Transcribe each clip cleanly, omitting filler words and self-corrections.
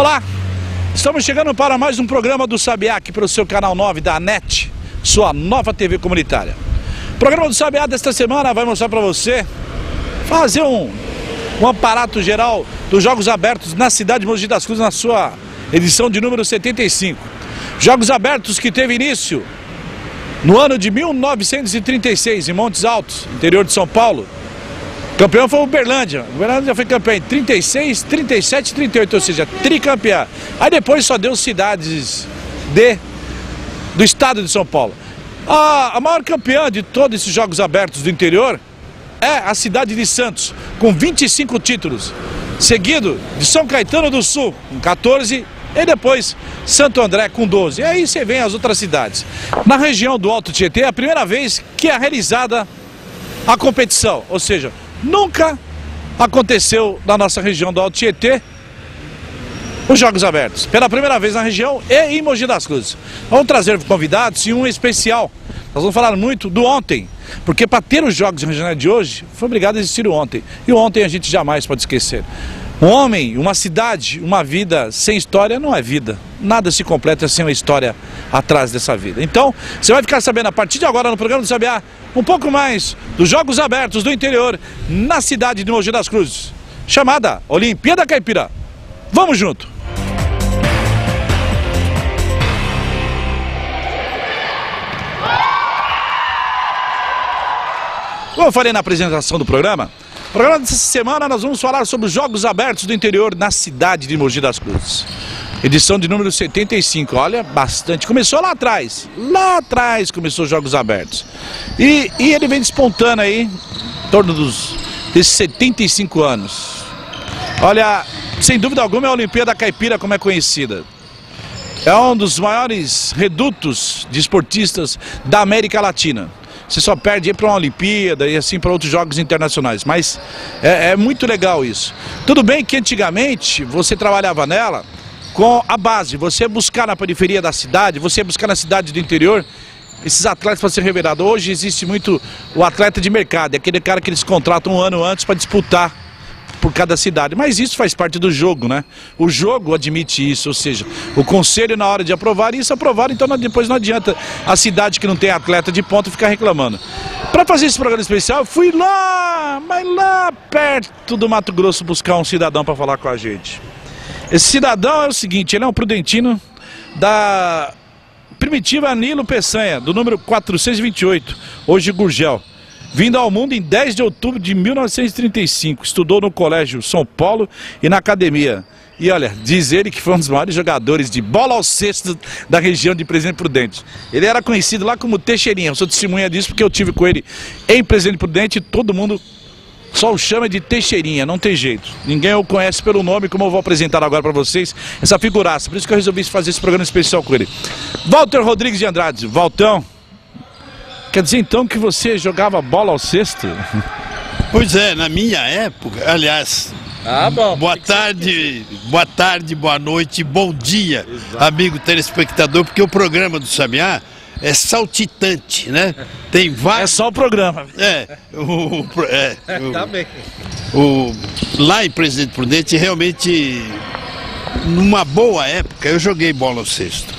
Olá, estamos chegando para mais um programa do Sabiá aqui pelo seu canal 9 da NET, sua nova TV comunitária. O programa do Sabiá desta semana vai mostrar para você fazer um aparato geral dos Jogos Abertos na cidade de Mogi das Cruzes, na sua edição de número 75. Jogos Abertos que teve início no ano de 1936 em Montes Altos, interior de São Paulo. Campeão foi o Uberlândia. O Uberlândia foi campeão em 36, 37 e 38, ou seja, tricampeão. Aí depois só deu cidades do estado de São Paulo. A maior campeã de todos esses Jogos Abertos do interior é a cidade de Santos, com 25 títulos. Seguido de São Caetano do Sul, com 14, e depois Santo André com 12. E aí você vem as outras cidades. Na região do Alto Tietê é a primeira vez que é realizada a competição, ou seja, nunca aconteceu na nossa região do Alto Tietê os Jogos Abertos. Pela primeira vez na região e em Mogi das Cruzes. Vamos trazer convidados e um especial. Nós vamos falar muito do ontem, porque para ter os Jogos Regionais de hoje, foi obrigado a existir o ontem. E o ontem a gente jamais pode esquecer. Um homem, uma cidade, uma vida sem história não é vida. Nada se completa sem uma história atrás dessa vida. Então, você vai ficar sabendo a partir de agora no programa do Sabiá um pouco mais dos Jogos Abertos do interior na cidade de Mogi das Cruzes, chamada Olimpíada Caipira. Vamos junto! Como eu falei na apresentação do programa, no programa dessa semana nós vamos falar sobre os Jogos Abertos do interior na cidade de Mogi das Cruzes. Edição de número 75, olha, bastante. Começou lá atrás começou os Jogos Abertos. E ele vem despontando aí, em torno desses 75 anos. Olha, sem dúvida alguma é a Olimpíada Caipira, como é conhecida. É um dos maiores redutos de esportistas da América Latina. Você só perde para uma Olimpíada e assim para outros jogos internacionais. Mas é muito legal isso. Tudo bem que antigamente você trabalhava nela com a base. Você buscar na periferia da cidade, você buscar na cidade do interior esses atletas para ser revelado. Hoje existe muito o atleta de mercado. É aquele cara que eles contratam um ano antes para disputar por cada cidade, mas isso faz parte do jogo, né? O jogo admite isso, ou seja, o conselho na hora de aprovar isso, aprovaram, então depois não adianta a cidade que não tem atleta de ponta ficar reclamando. Para fazer esse programa especial, eu fui lá, mas lá perto do Mato Grosso buscar um cidadão para falar com a gente. Esse cidadão é o seguinte, ele é um prudentino da Primitiva Nilo Peçanha, do número 428, hoje Gurgel. Vindo ao mundo em 10 de outubro de 1935, estudou no Colégio São Paulo e na academia. E olha, diz ele que foi um dos maiores jogadores de bola ao cesto da região de Presidente Prudente. Ele era conhecido lá como Teixeirinha, eu sou testemunha disso porque eu tive com ele em Presidente Prudente e todo mundo só o chama de Teixeirinha, não tem jeito. Ninguém o conhece pelo nome, como eu vou apresentar agora para vocês, essa figuraça. Por isso que eu resolvi fazer esse programa especial com ele. Walter Rodrigues de Andrade. Valtão, quer dizer então que você jogava bola ao cesto? Pois é, na minha época, aliás, bom, boa tarde, boa noite, bom dia, exato, amigo telespectador, porque o programa do Sabiá é saltitante, né? Tem vários... É só o programa. Tá bem. Lá em Presidente Prudente, realmente, numa boa época, eu joguei bola ao cesto.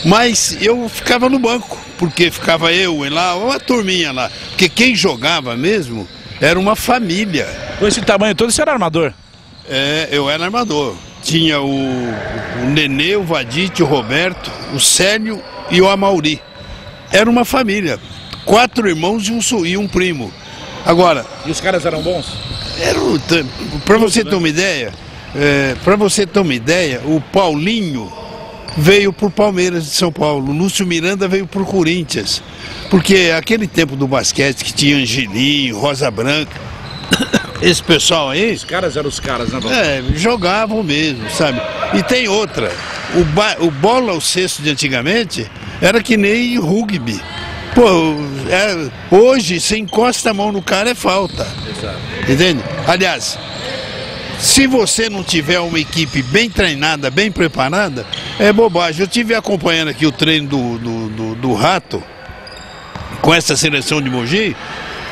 Mas eu ficava no banco, porque ficava eu lá, uma turminha lá. Porque quem jogava mesmo era uma família. Com esse tamanho todo, você era armador? É, eu era armador. Tinha o Nenê, o Vadite, o Roberto, o Célio e o Amauri. Era uma família. 4 irmãos e um primo. Agora... E os caras eram bons? Para você ter uma ideia, o Paulinho veio por Palmeiras de São Paulo, o Lúcio Miranda veio por Corinthians, porque aquele tempo do basquete que tinha Angelinho, Rosa Branca, esse pessoal aí... Os caras eram os caras, né? Jogavam mesmo, sabe? E tem outra, o bola ao cesto de antigamente era que nem rugby. Pô, hoje, se encosta a mão no cara é falta. Exato. Entende? Aliás... Se você não tiver uma equipe bem treinada, bem preparada, é bobagem. Eu estive acompanhando aqui o treino do Rato, com essa seleção de Mogi.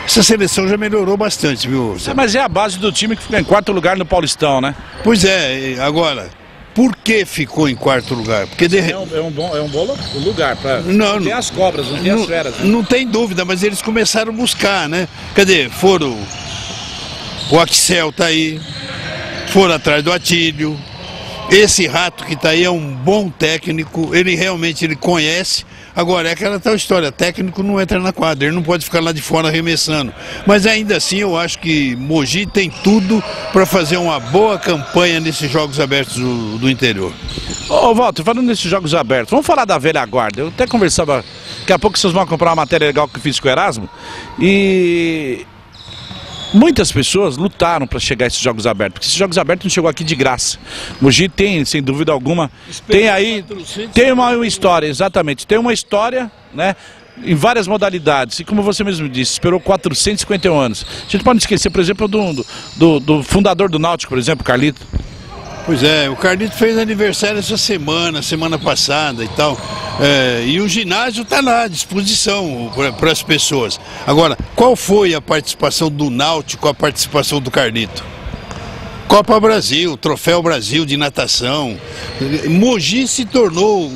Essa seleção já melhorou bastante, viu? Mas é a base do time que fica em 4º lugar no Paulistão, né? Pois é, agora, Por que ficou em quarto lugar? Porque É um bom lugar para... Não tem as cobras, não tem as feras. Né? Não tem dúvida, mas eles começaram a buscar, né? Cadê? Foram... O Axel tá aí, foram atrás do Atílio. Esse Rato que tá aí é um bom técnico, ele realmente conhece. Agora, é aquela tal história, técnico não entra na quadra, ele não pode ficar lá de fora arremessando. Mas ainda assim eu acho que Mogi tem tudo para fazer uma boa campanha nesses Jogos Abertos do interior. Ô Walter, falando nesses Jogos Abertos, vamos falar da velha guarda. Eu até conversava, daqui a pouco vocês vão comprar uma matéria legal que eu fiz com o Erasmo. E... muitas pessoas lutaram para chegar a esses Jogos Abertos, porque esses Jogos Abertos não chegou aqui de graça. Mogi tem, sem dúvida alguma, tem uma história, exatamente, tem uma história, né, em várias modalidades, e como você mesmo disse, esperou 451 anos. A gente pode esquecer, por exemplo, do fundador do Náutico, por exemplo, Carlito. Pois é, o Carlito fez aniversário essa semana passada e tal. E o ginásio está lá à disposição para as pessoas. Agora, qual foi a participação do Náutico, a participação do Carlito? Copa Brasil, Troféu Brasil de natação. Mogi se tornou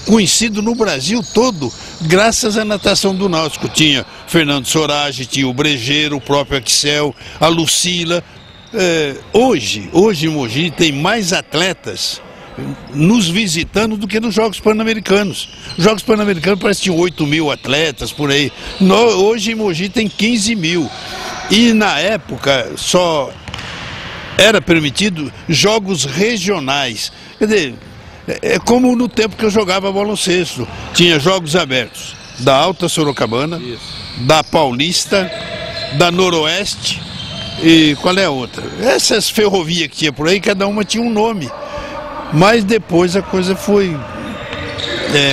conhecido no Brasil todo graças à natação do Náutico. Tinha Fernando Sorage, tinha o Brejeiro, o próprio Axel, a Lucila. Hoje Mogi tem mais atletas nos visitando do que nos Jogos Pan-Americanos. Os Jogos Pan-Americanos parece que tinham 8 mil atletas por aí. Hoje em Mogi tem 15 mil. E na época só era permitido jogos regionais. Quer dizer, é como no tempo que eu jogava bola cesto. Tinha Jogos Abertos da Alta Sorocabana, da Paulista, da Noroeste. E qual é a outra? Essas ferrovias que tinha por aí, cada uma tinha um nome. Mas depois a coisa foi,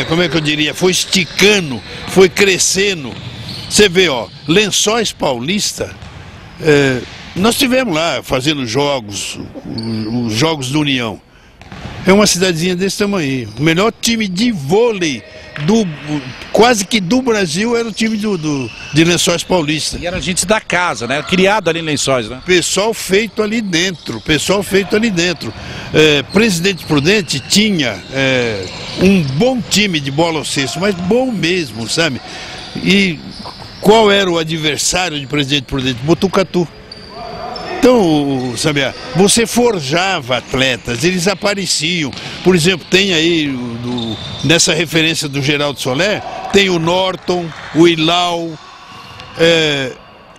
como é que eu diria, foi esticando, foi crescendo. Você vê, ó, Lençóis Paulista, nós estivemos lá fazendo jogos, os Jogos do União. É uma cidadezinha desse tamanho. O melhor time de vôlei quase que do Brasil era o time de Lençóis Paulista. E era gente da casa, né? Criado ali em Lençóis, né? Pessoal feito ali dentro, Presidente Prudente tinha um bom time de bola ao cesto, mas bom mesmo, sabe? E qual era o adversário de Presidente Prudente? Botucatu. Então, sabe, você forjava atletas, eles apareciam. Por exemplo, tem aí, nessa referência do Geraldo Soler, tem o Norton, o Ilau.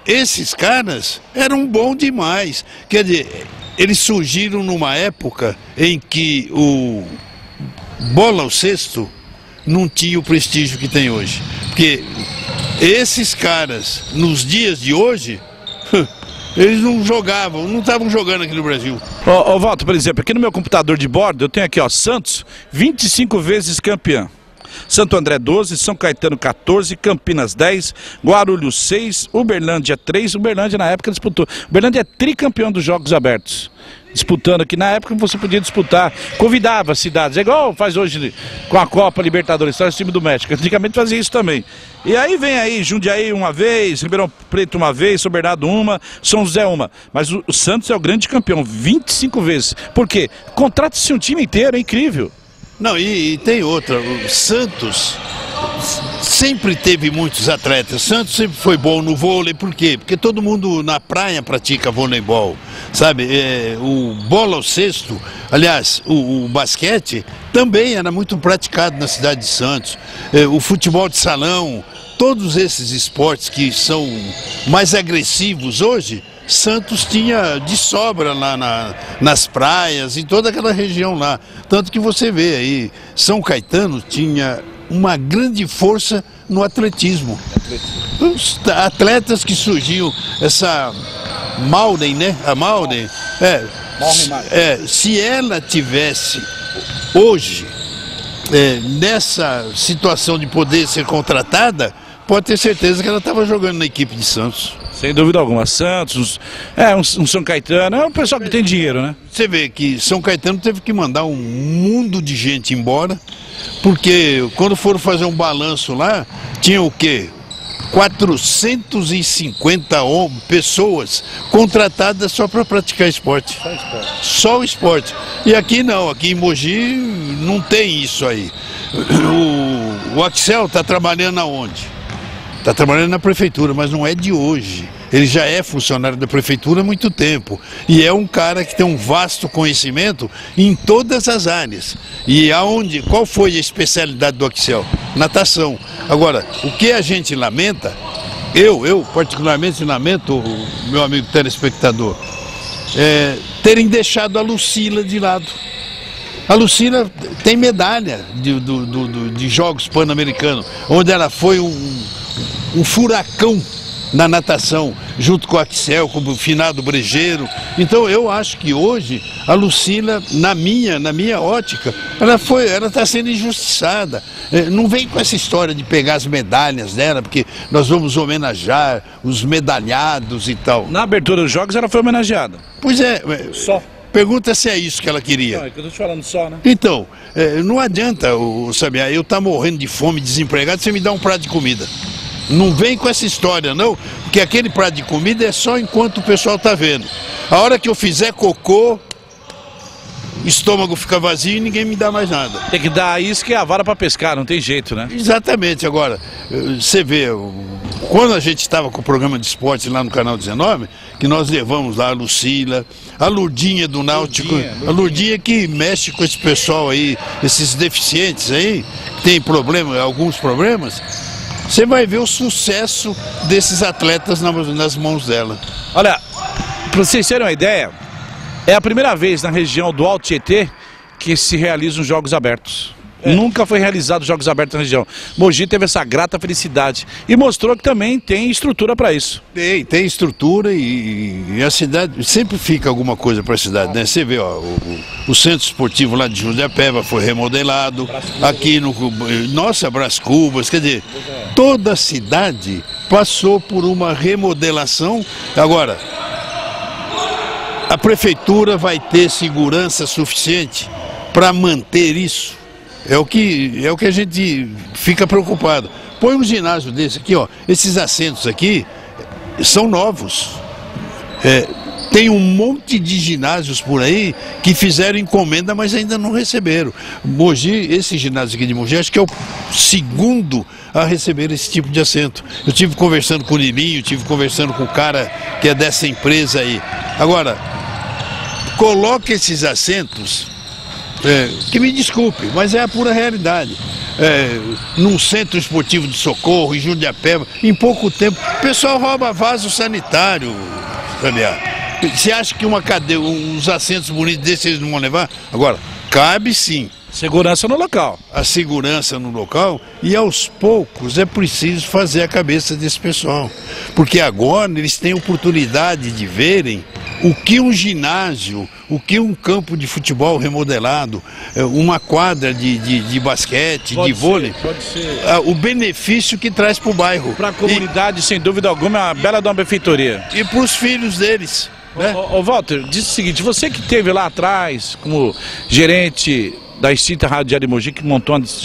Esses caras eram bons demais. Quer dizer, eles surgiram numa época em que o bola ao cesto não tinha o prestígio que tem hoje. Porque esses caras, nos dias de hoje... eles não jogavam, não estavam jogando aqui no Brasil. Ô Walter, por exemplo, aqui no meu computador de bordo eu tenho aqui, ó, Santos, 25 vezes campeão. Santo André 12, São Caetano 14, Campinas 10, Guarulhos 6, Uberlândia 3, Uberlândia na época disputou. Uberlândia é tricampeão dos Jogos Abertos. Disputando aqui, na época você podia disputar, convidava cidades, é igual faz hoje com a Copa Libertadores, traz o time do México, antigamente fazia isso também. E aí vem aí, Jundiaí uma vez, Ribeirão Preto uma vez, São Bernardo uma, São José uma. Mas o Santos é o grande campeão, 25 vezes. Por quê? Contrata-se um time inteiro, é incrível. Não, e tem outra, o Santos sempre teve muitos atletas. Santos sempre foi bom no vôlei, por quê? Porque todo mundo na praia pratica voleibol, sabe? O bola ao cesto, aliás, o basquete também era muito praticado na cidade de Santos. O futebol de salão, todos esses esportes que são mais agressivos hoje, Santos tinha de sobra lá nas praias, em toda aquela região lá. Tanto que você vê aí, São Caetano tinha uma grande força no atletismo. Os atletas que surgiam, essa Malden, né? A Malden, se ela tivesse hoje, nessa situação de poder ser contratada, pode ter certeza que ela estava jogando na equipe de Santos. Sem dúvida alguma. Santos, um São Caetano, é um pessoal que tem dinheiro, né? Você vê que São Caetano teve que mandar um mundo de gente embora, porque quando foram fazer um balanço lá, tinha o quê? 450 pessoas contratadas só para praticar esporte. Só o esporte. E aqui não, aqui em Mogi não tem isso aí. O Axel está trabalhando aonde? Está trabalhando na prefeitura, mas não é de hoje. Ele já é funcionário da prefeitura há muito tempo. E é um cara que tem um vasto conhecimento em todas as áreas. E qual foi a especialidade do Axel? Natação. Agora, o que a gente lamenta, eu particularmente lamento, meu amigo telespectador, terem deixado a Lucila de lado. A Lucila tem medalha de Jogos Pan-Americanos, onde ela foi um furacão na natação, junto com o Axel, com o finado Brejeiro. Então eu acho que hoje a Lucila, na minha ótica, ela está sendo injustiçada. Não vem com essa história de pegar as medalhas dela, porque nós vamos homenagear os medalhados e tal. Na abertura dos Jogos ela foi homenageada. Pois é. Só. Pergunta se é isso que ela queria. Não, é que eu tô te falando só, né? Então, não adianta, Sabiá, eu estar morrendo de fome, desempregado, você me dá um prato de comida. Não vem com essa história, não, porque aquele prato de comida é só enquanto o pessoal está vendo. A hora que eu fizer cocô, o estômago fica vazio e ninguém me dá mais nada. Tem que dar a isca e a vara para pescar, não tem jeito, né? Exatamente. Agora, você vê, quando a gente estava com o programa de esporte lá no Canal 19, que nós levamos lá a Lucila, a Lurdinha do Náutico, a Lurdinha que mexe com esse pessoal aí, esses deficientes aí, que tem alguns problemas. Você vai ver o sucesso desses atletas nas mãos dela. Olha, para vocês terem uma ideia, é a primeira vez na região do Alto Tietê que se realizam Jogos Abertos. Nunca foi realizado Jogos Abertos na região. Mogi teve essa grata felicidade e mostrou que também tem estrutura para isso. Tem estrutura e a cidade, sempre fica alguma coisa para a cidade, né? Você vê, ó, o centro esportivo lá de Jundiapeba foi remodelado, aqui no Brás Cubas, quer dizer, toda a cidade passou por uma remodelação. Agora, a prefeitura vai ter segurança suficiente para manter isso? É o que a gente fica preocupado. Põe um ginásio desse aqui, ó. Esses assentos aqui são novos. Tem um monte de ginásios por aí que fizeram encomenda, mas ainda não receberam. Mogi, esse ginásio aqui de Mogi, acho que é o segundo a receber esse tipo de assento. Eu tive conversando com o Nilinho, tive conversando com o cara que é dessa empresa aí. Agora, coloque esses assentos. Que me desculpe, mas é a pura realidade. Num centro esportivo de Socorro, em Jundiapeba, em pouco tempo, o pessoal rouba vaso sanitário, Sabiá. Você acha que uns assentos bonitos desses eles não vão levar? Agora, cabe sim. Segurança no local. A segurança no local, e aos poucos é preciso fazer a cabeça desse pessoal. Porque agora eles têm oportunidade de verem o que um ginásio, o que um campo de futebol remodelado, uma quadra de basquete, de vôlei, o benefício que traz para o bairro. Para a comunidade, sem dúvida alguma, é uma bela de uma benfeitoria. E para os filhos deles. Né? Ô Walter, diz o seguinte, você que esteve lá atrás como gerente da extinta Rádio Diário de Mogi, que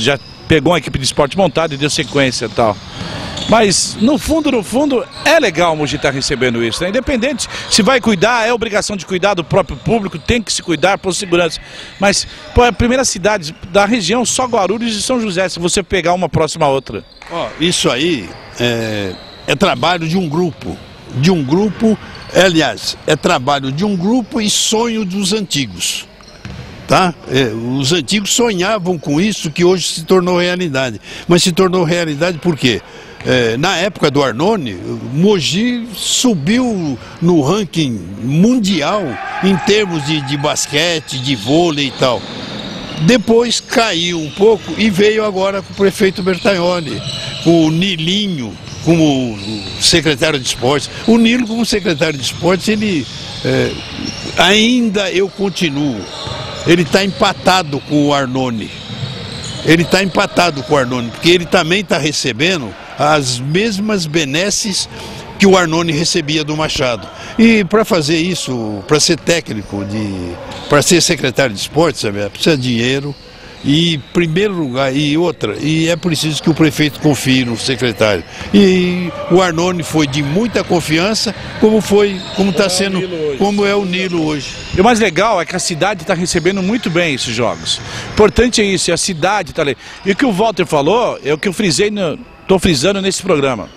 já pegou uma equipe de esporte montada e deu sequência e tal. Mas, no fundo, é legal o Mogi estar recebendo isso, né? Independente se vai cuidar, é obrigação de cuidar do próprio público, tem que se cuidar por segurança. Mas, pô, é a primeira cidade da região, só Guarulhos e São José, se você pegar uma próxima a outra. Isso aí é trabalho de um grupo. Aliás, é trabalho de um grupo e sonho dos antigos. Tá? Os antigos sonhavam com isso, que hoje se tornou realidade. Mas se tornou realidade por quê? Na época do Arnone, Mogi subiu no ranking mundial em termos de basquete, de vôlei e tal. Depois caiu um pouco e veio agora com o prefeito Bertaioli, com o Nilinho como secretário de esportes. O Nilo como secretário de esportes, ele ainda eu continuo. Ele está empatado com o Arnone. Porque ele também está recebendo as mesmas benesses que o Arnone recebia do Machado. E para fazer isso, para ser técnico, para ser secretário de esportes, sabe, precisa de dinheiro. E em primeiro lugar, e outra, e é preciso que o prefeito confie no secretário. E o Arnone foi de muita confiança, como está sendo, como é o Nilo hoje. E o mais legal é que a cidade está recebendo muito bem esses jogos. Importante é isso, a cidade está ali. E o que o Walter falou, é o que eu frisei, estou frisando nesse programa.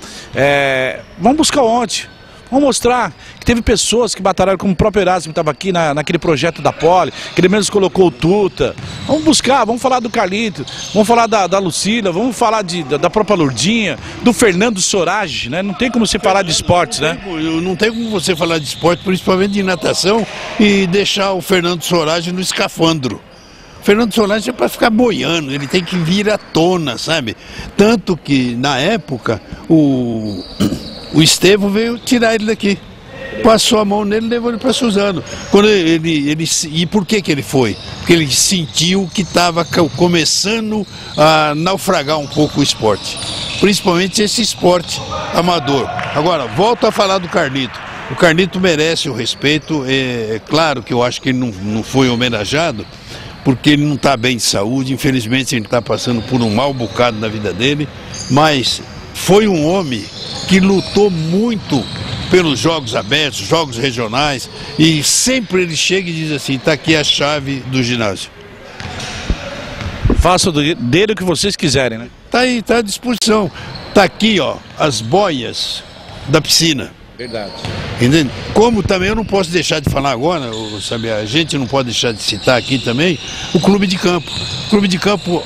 Vamos buscar ontem. Vamos mostrar que teve pessoas que batalharam, como o próprio Erasmo que estava aqui naquele projeto da Poli, que ele mesmo colocou o Tuta. Vamos buscar, vamos falar do Carlito, vamos falar da Lucila, vamos falar da própria Lourdinha, do Fernando Sorage, né? Não tem como você falar de esportes, né? Não tem como você falar de esporte, principalmente de natação, e deixar o Fernando Sorage no escafandro. O Fernando Sorage é para ficar boiando, ele tem que vir à tona, sabe? Tanto que, na época, o Estevão veio tirar ele daqui, passou a mão nele e levou ele para Suzano. E por que ele foi? Porque ele sentiu que estava começando a naufragar um pouco o esporte, principalmente esse esporte amador. Agora, volto a falar do Carlito. O Carlito merece o respeito, é claro que eu acho que ele não foi homenageado, porque ele não está bem de saúde, infelizmente ele está passando por um mau bocado na vida dele, mas foi um homem que lutou muito pelos jogos abertos, jogos regionais, e sempre ele chega e diz assim, está aqui a chave do ginásio. Faça dele o que vocês quiserem, né? Está aí, está à disposição. Está aqui, ó, as boias da piscina. Verdade. Entende? Como também eu não posso deixar de falar agora, sabe, a gente não pode deixar de citar aqui também, o Clube de Campo. O Clube de Campo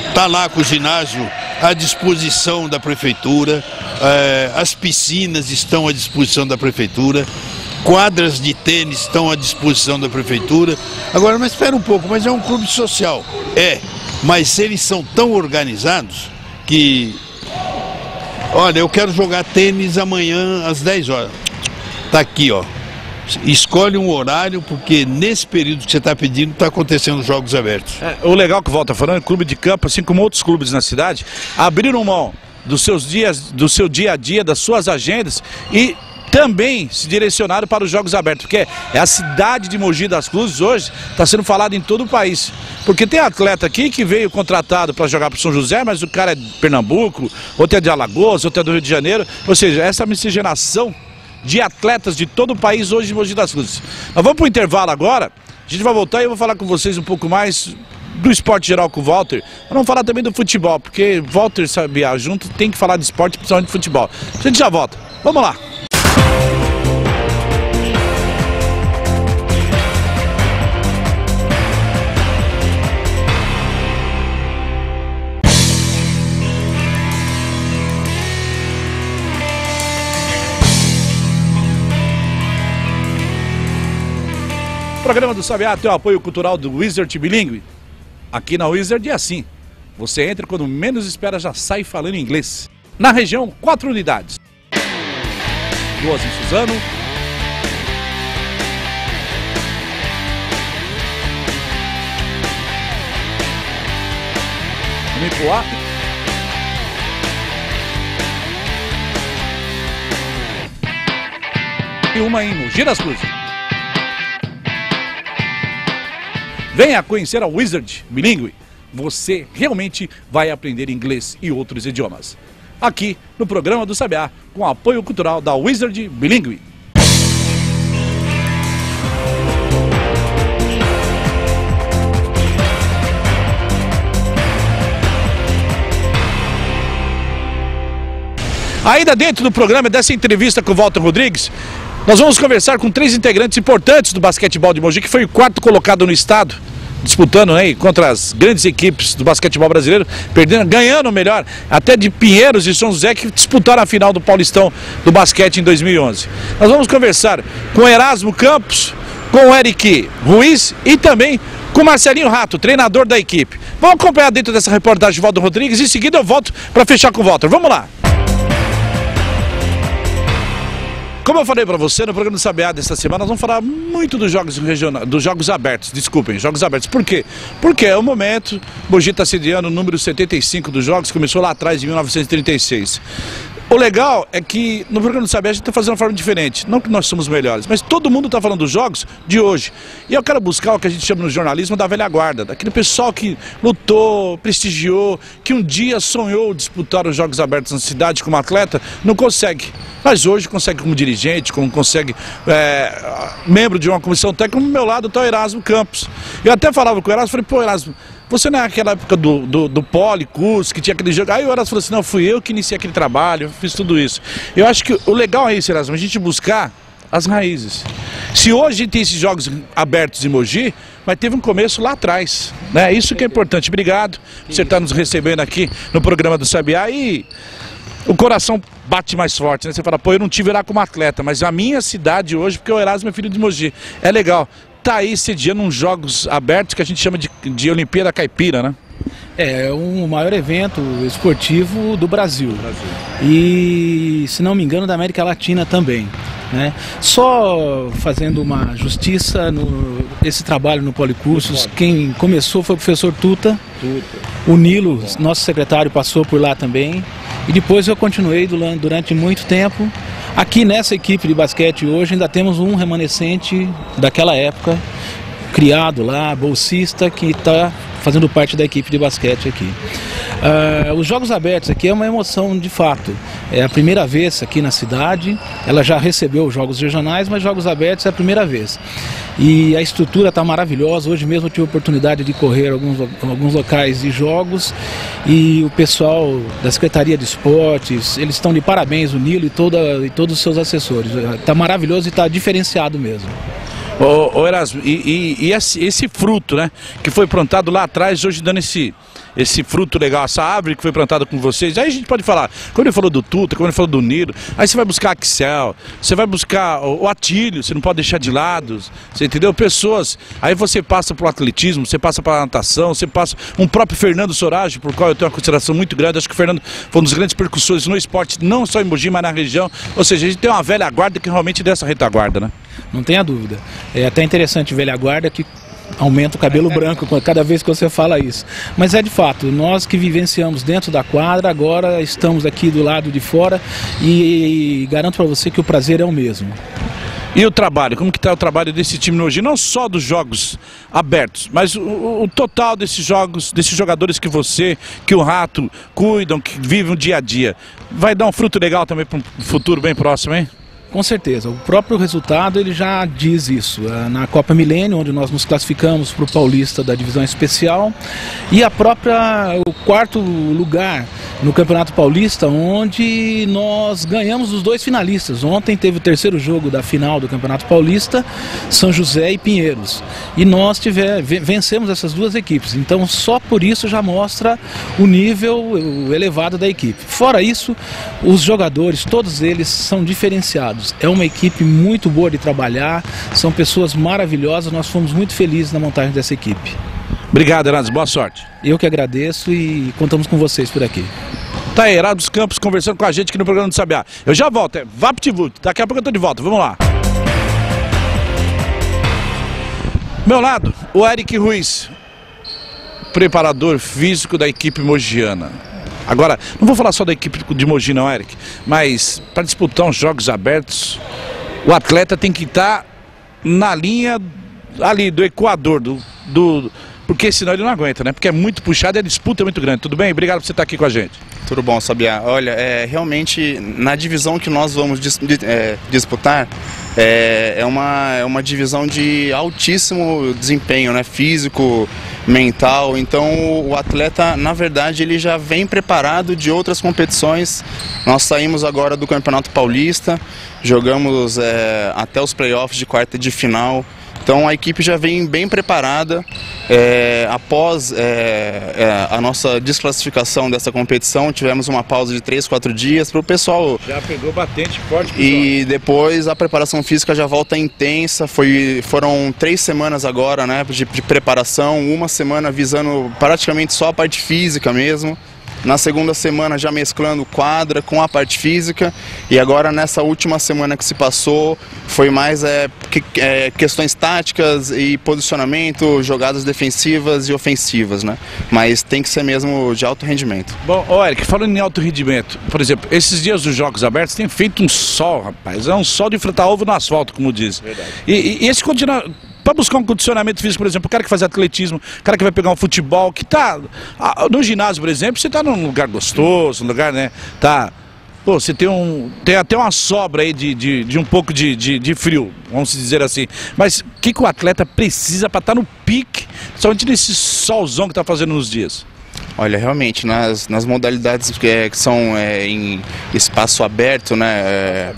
está lá com o ginásio à disposição da prefeitura, as piscinas estão à disposição da prefeitura, quadras de tênis estão à disposição da prefeitura. Agora, mas espera um pouco, mas é um clube social. Mas eles são tão organizados que, olha, eu quero jogar tênis amanhã às 10 horas. Tá aqui, ó. Escolhe um horário, porque nesse período que você está pedindo, está acontecendo jogos abertos. O legal que o Walter falando, o Clube de Campo, assim como outros clubes na cidade, abriram mão dos seus dias, do seu dia a dia, das suas agendas e também se direcionaram para os jogos abertos, porque a cidade de Mogi das Cruzes hoje está sendo falada em todo o país. Porque tem atleta aqui que veio contratado para jogar para o São José, mas o cara é de Pernambuco, outro é de Alagoas, outro é do Rio de Janeiro. Ou seja, essa miscigenação de atletas de todo o país hoje em Mogi das Cruzes. Nós vamos para o intervalo agora, a gente vai voltar e eu vou falar com vocês um pouco mais do esporte geral com o Walter. Vamos falar também do futebol, porque Walter Sabiá junto tem que falar de esporte, principalmente de futebol. A gente já volta. Vamos lá. O programa do Sabiá tem o apoio cultural do Wizard Bilingue. Aqui na Wizard é assim. Você entra quando menos espera, já sai falando inglês. Na região, 4 unidades. 2 em Suzano. Em Ipuá. E uma em Mogi das Cruzes. Venha conhecer a Wizard Bilingue. Você realmente vai aprender inglês e outros idiomas. Aqui no programa do Sabiá, com apoio cultural da Wizard Bilingue. Ainda dentro do programa dessa entrevista com o Walter Rodrigues, nós vamos conversar com 3 integrantes importantes do basquetebol de Mogi, que foi o 4º colocado no estado, disputando aí contra as grandes equipes do basquetebol brasileiro, ganhando melhor, até de Pinheiros e São José, que disputaram a final do Paulistão do basquete em 2011. Nós vamos conversar com Erasmo Campos, com o Eric Ruiz e também com o Marcelinho Rato, treinador da equipe. Vamos acompanhar dentro dessa reportagem de Walter Rodrigues e em seguida eu volto para fechar com o Walter. Vamos lá! Como eu falei para você, no programa do Sabiá desta semana, nós vamos falar muito dos jogos regionais, dos jogos abertos, jogos abertos. Por quê? Porque é o momento, Mogi está sediando o número 75 dos jogos, começou lá atrás, em 1936. O legal é que no programa do Saber a gente está fazendo de uma forma diferente. Não que nós somos melhores, mas todo mundo está falando dos jogos de hoje. E eu quero buscar o que a gente chama no jornalismo da velha guarda, daquele pessoal que lutou, prestigiou, que um dia sonhou disputar os Jogos Abertos na cidade como atleta, não consegue. Mas hoje consegue como dirigente, como consegue membro de uma comissão técnica. Como do meu lado está o Erasmo Campos. Eu até falava com o Erasmo, falei, pô, Erasmo, você não é aquela época do Poli, curso, que tinha aquele jogo. Aí o Erasmo falou assim, não, fui eu que iniciei aquele trabalho, eu fiz tudo isso. Eu acho que o legal é isso, Erasmo, a gente buscar as raízes. Se hoje a gente tem esses Jogos Abertos em Mogi, mas teve um começo lá atrás, né? Isso que é importante. Obrigado por você estar nos recebendo aqui no programa do Sabiá. E o coração bate mais forte, né? Você fala, pô, eu não tive lá como atleta, mas a minha cidade hoje, porque o Erasmo é filho de Mogi. É legal. Tá aí sediando uns Jogos Abertos que a gente chama de Olimpíada Caipira, né? É o maior evento esportivo do Brasil. E, se não me engano, da América Latina também, né? Só fazendo uma justiça, esse trabalho no Policursos, quem começou foi o professor Tuta. O Nilo, nosso secretário, passou por lá também. E depois eu continuei durante muito tempo. Aqui nessa equipe de basquete hoje ainda temos um remanescente daquela época, criado lá, bolsista, que está fazendo parte da equipe de basquete aqui. Os Jogos Abertos aqui é uma emoção de fato. É a primeira vez aqui na cidade, ela já recebeu os Jogos Regionais, mas Jogos Abertos é a primeira vez. E a estrutura está maravilhosa. Hoje mesmo eu tive a oportunidade de correr alguns locais de jogos e o pessoal da Secretaria de Esportes, eles estão de parabéns, o Nilo e todos os seus assessores. Está maravilhoso e está diferenciado mesmo. Ô Erasmo, e esse fruto, né, que foi plantado lá atrás, hoje dando esse fruto legal, essa árvore que foi plantada com vocês, aí a gente pode falar, como ele falou do Tuta, como ele falou do Nilo, aí você vai buscar Axel, você vai buscar o Atílio, você não pode deixar de lado, você entendeu? Pessoas, aí você passa para o atletismo, você passa para a natação, você passa um próprio Fernando Sorage, por qual eu tenho uma consideração muito grande, acho que o Fernando foi um dos grandes percussores no esporte, não só em Mogi, mas na região, ou seja, a gente tem uma velha guarda que realmente dessa retaguarda, né? Não tenha dúvida. É até interessante velha guarda que aumenta o cabelo branco cada vez que você fala isso. Mas é de fato, nós que vivenciamos dentro da quadra, agora estamos aqui do lado de fora e garanto para você que o prazer é o mesmo. E o trabalho, como que está o trabalho desse time hoje? Não só dos Jogos Abertos, mas o total desses jogos, desses jogadores que o Rato cuidam, que vivem o dia a dia. Vai dar um fruto legal também para um futuro bem próximo, hein? Com certeza, o próprio resultado ele já diz isso. Na Copa Milênio, onde nós nos classificamos para o Paulista da Divisão Especial, e o quarto lugar no Campeonato Paulista, onde nós ganhamos os dois finalistas. Ontem teve o terceiro jogo da final do Campeonato Paulista, São José e Pinheiros. E nós vencemos essas duas equipes. Então só por isso já mostra o nível elevado da equipe. Fora isso, os jogadores, todos eles são diferenciados. É uma equipe muito boa de trabalhar, são pessoas maravilhosas, nós fomos muito felizes na montagem dessa equipe. Obrigado, Erasmo, boa sorte. Eu que agradeço e contamos com vocês por aqui. Tá aí, Erasmo Campos conversando com a gente aqui no programa do Sabiá. Eu já volto, VaptVult, daqui a pouco eu tô de volta, vamos lá. Meu lado, o Eric Ruiz, preparador físico da equipe mogiana. Agora, não vou falar só da equipe de Mogi não, Eric, mas para disputar uns Jogos Abertos, o atleta tem que estar na linha ali do Equador, porque senão ele não aguenta, né? Porque é muito puxado e a disputa é muito grande. Tudo bem? Obrigado por você estar aqui com a gente. Tudo bom, Sabiá. Olha, realmente na divisão que nós vamos disputar, é uma divisão de altíssimo desempenho, né? Físico, mental. Então o atleta, na verdade, ele já vem preparado de outras competições. Nós saímos agora do Campeonato Paulista, jogamos até os playoffs de quarta de final. Então a equipe já vem bem preparada. Após a nossa desclassificação dessa competição, tivemos uma pausa de 3, 4 dias para o pessoal. Já pegou batente forte. E depois a preparação física já volta intensa. Foram 3 semanas agora, né, de preparação, uma semana visando praticamente só a parte física mesmo. Na segunda semana já mesclando quadra com a parte física, e agora nessa última semana que se passou foi mais questões táticas e posicionamento, jogadas defensivas e ofensivas, né? Mas tem que ser mesmo de alto rendimento. Bom, Eric, falando em alto rendimento, por exemplo, esses dias dos Jogos Abertos tem feito um sol, rapaz, é um sol de fritar ovo no asfalto, como diz. Verdade. E esse continua... Para buscar um condicionamento físico, por exemplo, o cara que faz atletismo, o cara que vai pegar um futebol, que tá no ginásio, por exemplo, você tá num lugar gostoso, num lugar, né, tá... Pô, você tem até uma sobra aí de um pouco de frio, vamos dizer assim. Mas o que o atleta precisa para estar no pique, somente nesse solzão que tá fazendo nos dias? Olha, realmente, nas modalidades que são em espaço aberto, né,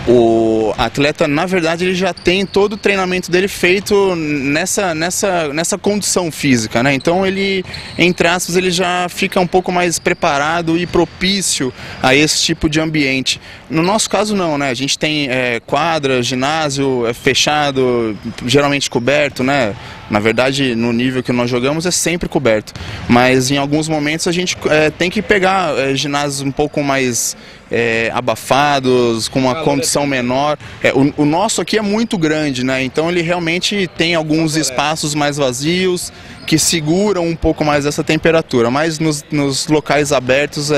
o atleta, na verdade, ele já tem todo o treinamento dele feito nessa condição física, né? Então ele, entre aspas, ele já fica um pouco mais preparado e propício a esse tipo de ambiente. No nosso caso não, né? A gente tem quadra, ginásio fechado, geralmente coberto, né? Na verdade, no nível que nós jogamos é sempre coberto, mas em alguns momentos a gente tem que pegar ginásios um pouco mais abafados, com uma condição menor. O nosso aqui é muito grande, né? Então ele realmente tem alguns espaços mais vazios que seguram um pouco mais essa temperatura, mas nos locais abertos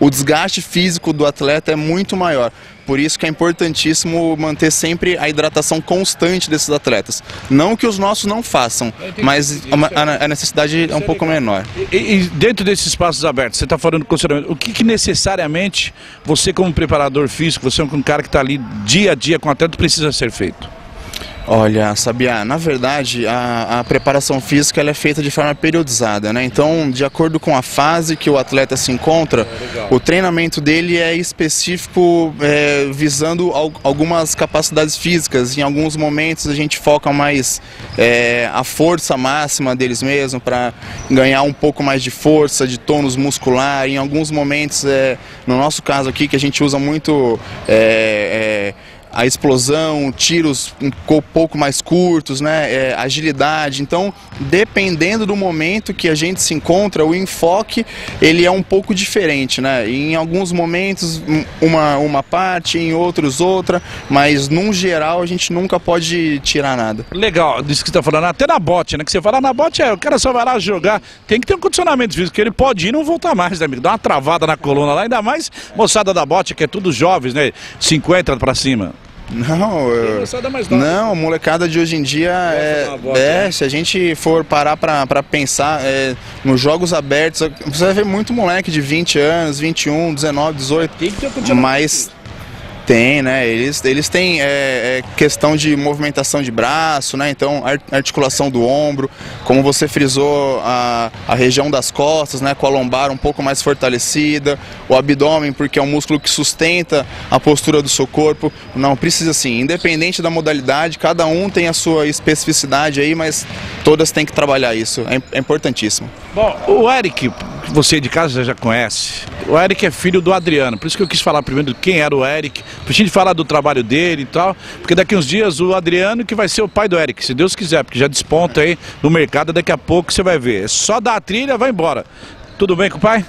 o desgaste físico do atleta é muito maior. Por isso que é importantíssimo manter sempre a hidratação constante desses atletas. Não que os nossos não façam, mas a necessidade é um pouco menor. E dentro desses espaços abertos, você está falando do condicionamento, o que necessariamente você como preparador físico, você é um cara que está ali dia a dia com o atleta, precisa ser feito? Olha, Sabiá, na verdade a preparação física ela é feita de forma periodizada, né? Então, de acordo com a fase que o atleta se encontra, o treinamento dele é específico, visando algumas capacidades físicas. Em alguns momentos a gente foca mais a força máxima deles mesmos, para ganhar um pouco mais de força, de tônus muscular. Em alguns momentos, no nosso caso aqui, que a gente usa muito a explosão, tiros um pouco mais curtos, né? Agilidade. Então, dependendo do momento que a gente se encontra, o enfoque ele é um pouco diferente, né? Em alguns momentos uma parte, em outros outra, mas num geral a gente nunca pode tirar nada. Legal, disso que você está falando, até na bote, né? Que você fala na bote, o cara só vai lá jogar, tem que ter um condicionamento físico, que ele pode ir e não voltar mais, né, amigo? Dá uma travada na coluna lá, ainda mais moçada da bote, que é tudo jovens, né? 50 para cima. Não, a molecada de hoje em dia se a gente for parar para pensar nos jogos abertos, você vai ver muito moleque de 20 anos, 21, 19, 18, mas tem, né? Eles têm questão de movimentação de braço, né? Então, articulação do ombro, como você frisou, a região das costas, né? Com a lombar um pouco mais fortalecida, o abdômen, porque é um músculo que sustenta a postura do seu corpo. Não, precisa assim, independente da modalidade, cada um tem a sua especificidade aí, mas todas têm que trabalhar isso, é importantíssimo. Bom, o Eric, você de casa já conhece, o Eric é filho do Adriano, por isso que eu quis falar primeiro de quem era o Eric, pra gente falar do trabalho dele e tal, porque daqui uns dias o Adriano que vai ser o pai do Eric, se Deus quiser, porque já desponta aí no mercado, daqui a pouco você vai ver, é só dar a trilha, vai embora. Tudo bem com o pai?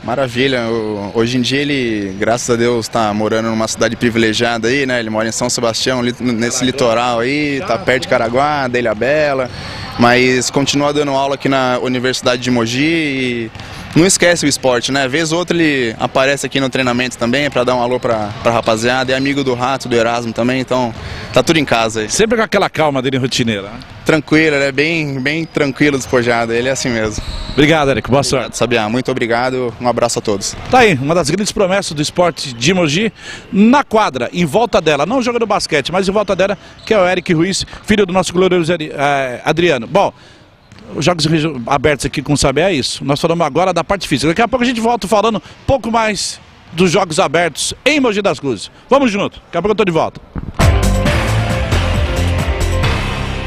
Maravilha, hoje em dia ele, graças a Deus, está morando numa cidade privilegiada aí, né? Ele mora em São Sebastião, nesse litoral aí, tá perto de Caraguá, da Ilhabela, mas continua dando aula aqui na Universidade de Mogi e não esquece o esporte, né? Vez ou outra ele aparece aqui no treinamento também para dar um alô pra rapaziada, é amigo do Rato, do Erasmo também, então tá tudo em casa aí. Sempre com aquela calma dele rotineira, né? Tranquilo, ele é bem tranquilo, despojado, ele é assim mesmo. Obrigado, Eric, boa sorte. Obrigado, Sabiá, muito obrigado, um abraço a todos. Tá aí, uma das grandes promessas do esporte de Mogi, na quadra, em volta dela, não jogando basquete, mas em volta dela, que é o Eric Ruiz, filho do nosso glorioso Adriano. Bom, os jogos abertos aqui com o Sabiá é isso, nós falamos agora da parte física, daqui a pouco a gente volta falando um pouco mais dos jogos abertos em Mogi das Cruzes. Vamos junto, daqui a pouco eu tô de volta.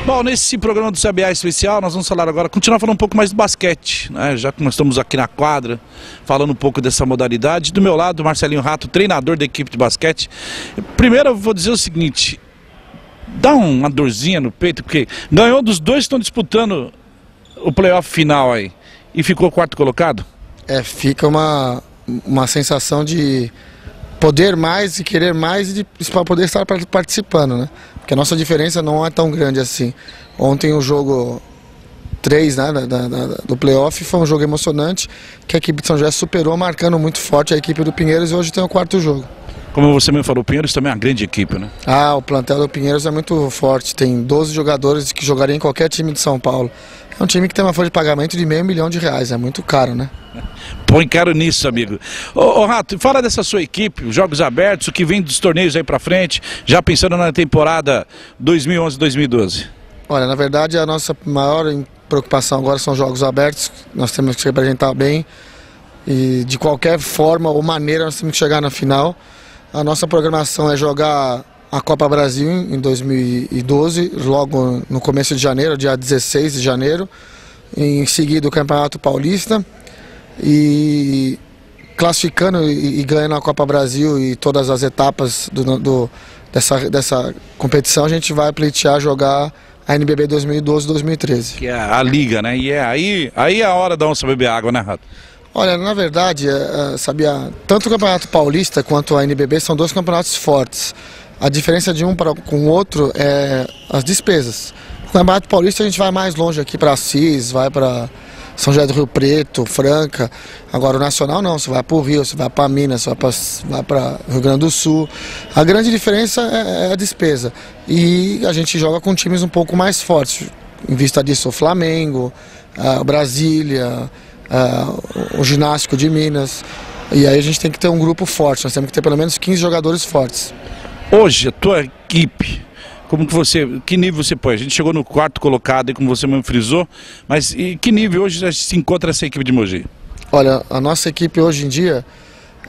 Bom, nesse programa do Sabiá especial, nós vamos falar agora, continuar falando um pouco mais do basquete, né? Já que nós estamos aqui na quadra, falando um pouco dessa modalidade. Do meu lado, Marcelinho Rato, treinador da equipe de basquete. Primeiro eu vou dizer o seguinte, dá uma dorzinha no peito, porque ganhou dos dois que estão disputando o playoff final aí, e ficou quarto colocado? fica uma sensação de poder mais e querer mais e para poder estar participando, né? Porque a nossa diferença não é tão grande assim. Ontem o jogo 3, né, do playoff foi um jogo emocionante que a equipe de São José superou, marcando muito forte a equipe do Pinheiros, e hoje tem o 4º jogo. Como você mesmo falou, o Pinheiros também é uma grande equipe, né? O plantel do Pinheiros é muito forte, tem 12 jogadores que jogariam em qualquer time de São Paulo. É um time que tem uma folha de pagamento de R$500 mil, é muito caro, né? Põe caro nisso, amigo. Ô Rato, fala dessa sua equipe, os Jogos Abertos, o que vem dos torneios aí pra frente, já pensando na temporada 2011-2012. Olha, na verdade a nossa maior preocupação agora são os Jogos Abertos, nós temos que se representar bem e de qualquer forma ou maneira nós temos que chegar na final. A nossa programação é jogar a Copa Brasil em 2012, logo no começo de janeiro, dia 16 de janeiro, em seguida o Campeonato Paulista, e classificando e ganhando a Copa Brasil e todas as etapas dessa competição, a gente vai pleitear jogar a NBB 2012-2013. Que é a liga, né? E aí é a hora da onça beber água, né, Rato? Olha, na verdade, sabia, tanto o Campeonato Paulista quanto a NBB são 2 campeonatos fortes. A diferença de um com o outro é as despesas. No Campeonato Paulista a gente vai mais longe aqui para Assis, vai para São José do Rio Preto, Franca. Agora o Nacional não, você vai para o Rio, você vai para Minas, você vai para Rio Grande do Sul. A grande diferença é a despesa. E a gente joga com times um pouco mais fortes. Em vista disso, o Flamengo, o Brasília, o Ginástico de Minas. E aí a gente tem que ter um grupo forte, nós temos que ter pelo menos 15 jogadores fortes. Hoje, a tua equipe, que nível você põe? A gente chegou no 4º colocado, como você mesmo frisou, mas em que nível hoje já se encontra essa equipe de Mogi? Olha, a nossa equipe hoje em dia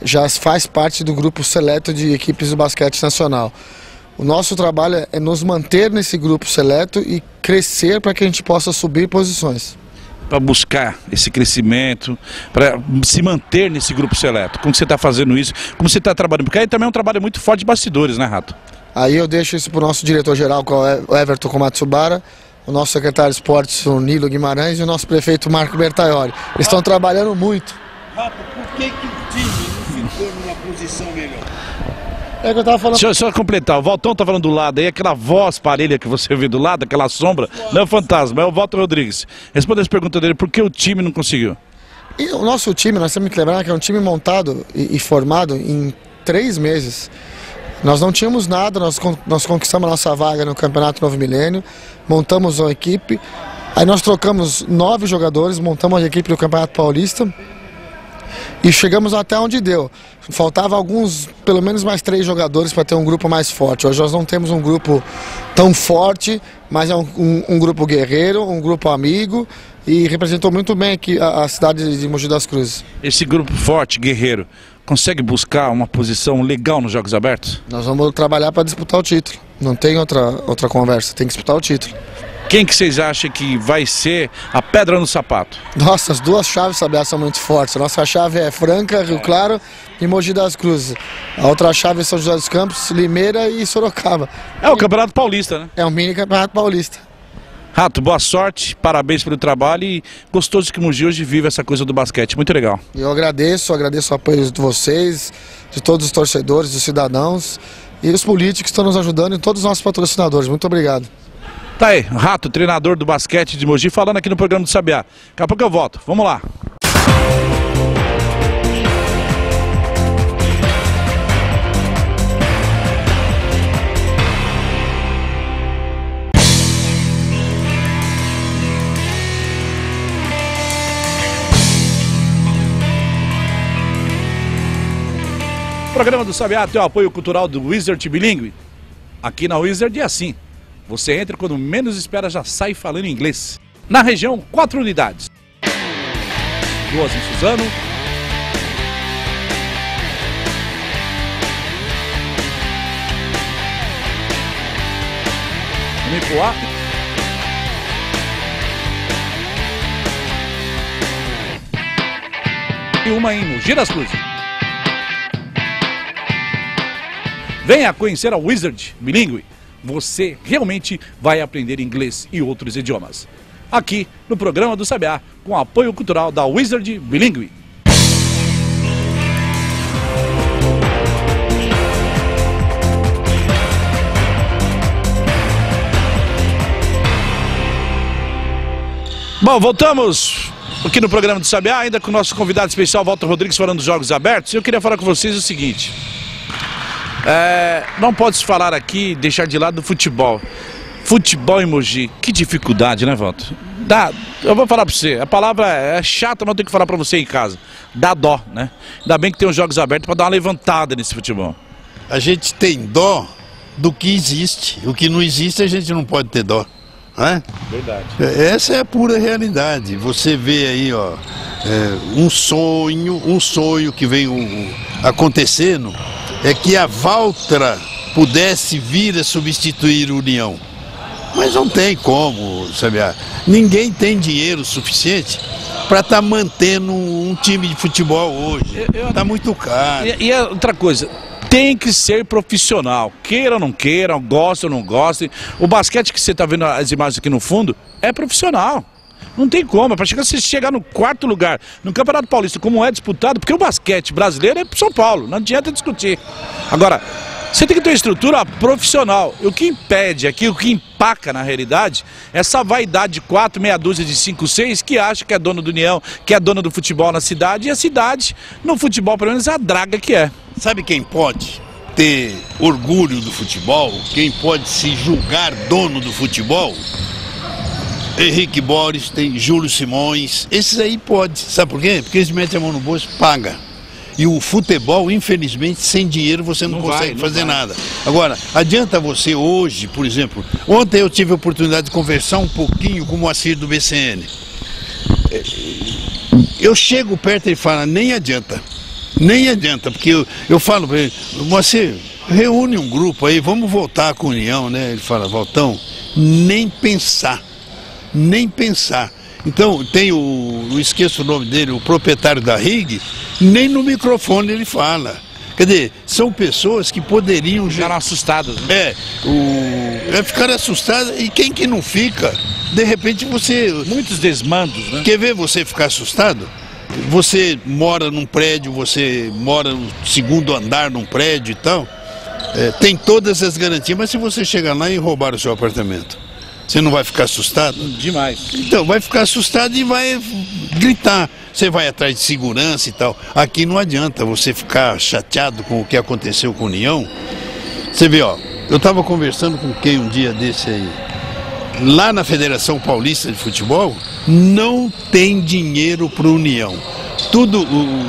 já faz parte do grupo seleto de equipes do basquete nacional. O nosso trabalho é nos manter nesse grupo seleto e crescer para que a gente possa subir posições. Para buscar esse crescimento, para se manter nesse grupo seleto? Como você está fazendo isso? Como você está trabalhando? Porque aí também é um trabalho muito forte de bastidores, né, Rato? Aí eu deixo isso para o nosso diretor-geral, que é o Everton Komatsubara, o nosso secretário de esportes, o Nilo Guimarães, e o nosso prefeito Marco Bertaioli. Eles estão trabalhando muito. Rato, por que o time não ficou numa posição melhor? É que eu tava falando... Deixa eu só completar, o Valtão tá falando do lado aí, aquela voz parelha que você vê do lado, aquela sombra, não é o fantasma, é o Walter Rodrigues. Responda essa pergunta dele, por que o time não conseguiu? E o nosso time, nós temos que lembrar que é um time montado e formado em 3 meses. Nós não tínhamos nada, nós conquistamos a nossa vaga no Campeonato Novo Milênio, montamos uma equipe, aí nós trocamos 9 jogadores, montamos a equipe do Campeonato Paulista e chegamos até onde deu. Faltava pelo menos mais 3 jogadores para ter um grupo mais forte. Hoje nós não temos um grupo tão forte, mas é um grupo guerreiro, um grupo amigo, e representou muito bem aqui a cidade de Mogi das Cruzes. Esse grupo forte, guerreiro, consegue buscar uma posição legal nos Jogos Abertos? Nós vamos trabalhar para disputar o título. Não tem outra conversa, tem que disputar o título. Quem que vocês acham que vai ser a pedra no sapato? Nossa, as 2 chaves, Sabiá, são muito fortes. A nossa chave é Franca, Rio Claro e Mogi das Cruzes. A outra chave é São José dos Campos, Limeira e Sorocaba. É o Campeonato Paulista, né? É um mini Campeonato Paulista. Rato, boa sorte, parabéns pelo trabalho e gostoso que Mogi hoje vive essa coisa do basquete, muito legal. Eu agradeço o apoio de vocês, de todos os torcedores, dos cidadãos e os políticos que estão nos ajudando e todos os nossos patrocinadores. Muito obrigado. Tá aí, Rato, treinador do basquete de Mogi, falando aqui no programa do Sabiá. Daqui a pouco eu volto, vamos lá. O programa do Sabiá tem o apoio cultural do Wizard Bilingue. Aqui na Wizard é assim. Você entra quando menos espera, já sai falando inglês. Na região, 4 unidades. 2 em Suzano. Em Ipuá. E uma em Mogi das Cruzes. Venha conhecer a Wizard Bilingue. Você realmente vai aprender inglês e outros idiomas. Aqui no programa do Sabiá, com apoio cultural da Wizard Bilingue. Bom, voltamos aqui no programa do Sabiá, ainda com o nosso convidado especial, Walter Rodrigues, falando dos Jogos Abertos. Eu queria falar com vocês o seguinte. Não pode se falar aqui, deixar de lado do futebol. Futebol em Mogi, que dificuldade, né, Walter? Eu vou falar pra você, a palavra é chata, mas eu tenho que falar pra você em casa. Dá dó, né? Ainda bem que tem os Jogos Abertos pra dar uma levantada nesse futebol. A gente tem dó do que existe. O que não existe a gente não pode ter dó. Né? Verdade. Essa é a pura realidade. Você vê aí, ó, um sonho que vem acontecendo é que a Valtra pudesse vir a substituir o União. Mas não tem como, sabe? Ninguém tem dinheiro suficiente para estar mantendo um time de futebol hoje. Está muito caro. E outra coisa, tem que ser profissional. Queira ou não queira, gosta ou não gosta. O basquete que você está vendo as imagens aqui no fundo é profissional. Não tem como, para você chegar no 4º lugar no Campeonato Paulista, como é disputado, porque o basquete brasileiro é pro São Paulo, não adianta discutir. Agora, você tem que ter uma estrutura profissional. O que impede aqui, o que empaca na realidade, essa vaidade de 4, meia dúzia de 5, 6, que acha que é dono do União, que é dono do futebol na cidade, e a cidade, no futebol, pelo menos, é a draga que é. Sabe quem pode ter orgulho do futebol? Quem pode se julgar dono do futebol? Henrique Borges, tem Júlio Simões, esses aí pode. Sabe por quê? Porque eles metem a mão no bolso e pagam. E o futebol, infelizmente, sem dinheiro você não consegue fazer nada. Agora, adianta você hoje, por exemplo, ontem eu tive a oportunidade de conversar um pouquinho com o Moacir do BCN. Eu chego perto e ele fala, nem adianta, porque eu falo para ele, Moacir, reúne um grupo aí, vamos voltar com a União, né? Ele fala, Valtão, nem pensar. Então, tem eu esqueço o nome dele, o proprietário da RIG, nem no microfone ele fala. Quer dizer, são pessoas que poderiam... Ficaram assustadas, né? Ficaram assustadas, e quem que não fica? De repente você... Muitos desmandos, né? Quer ver você ficar assustado? Você mora num prédio, você mora no 2º andar num prédio e tal, tem todas as garantias, mas se você chegar lá e roubar o seu apartamento, você não vai ficar assustado? Demais. Então, vai ficar assustado e vai gritar. Você vai atrás de segurança e tal. Aqui não adianta você ficar chateado com o que aconteceu com o União. Você vê, ó, eu estava conversando com quem um dia desse aí. Lá na Federação Paulista de Futebol, não tem dinheiro para o União. Tudo o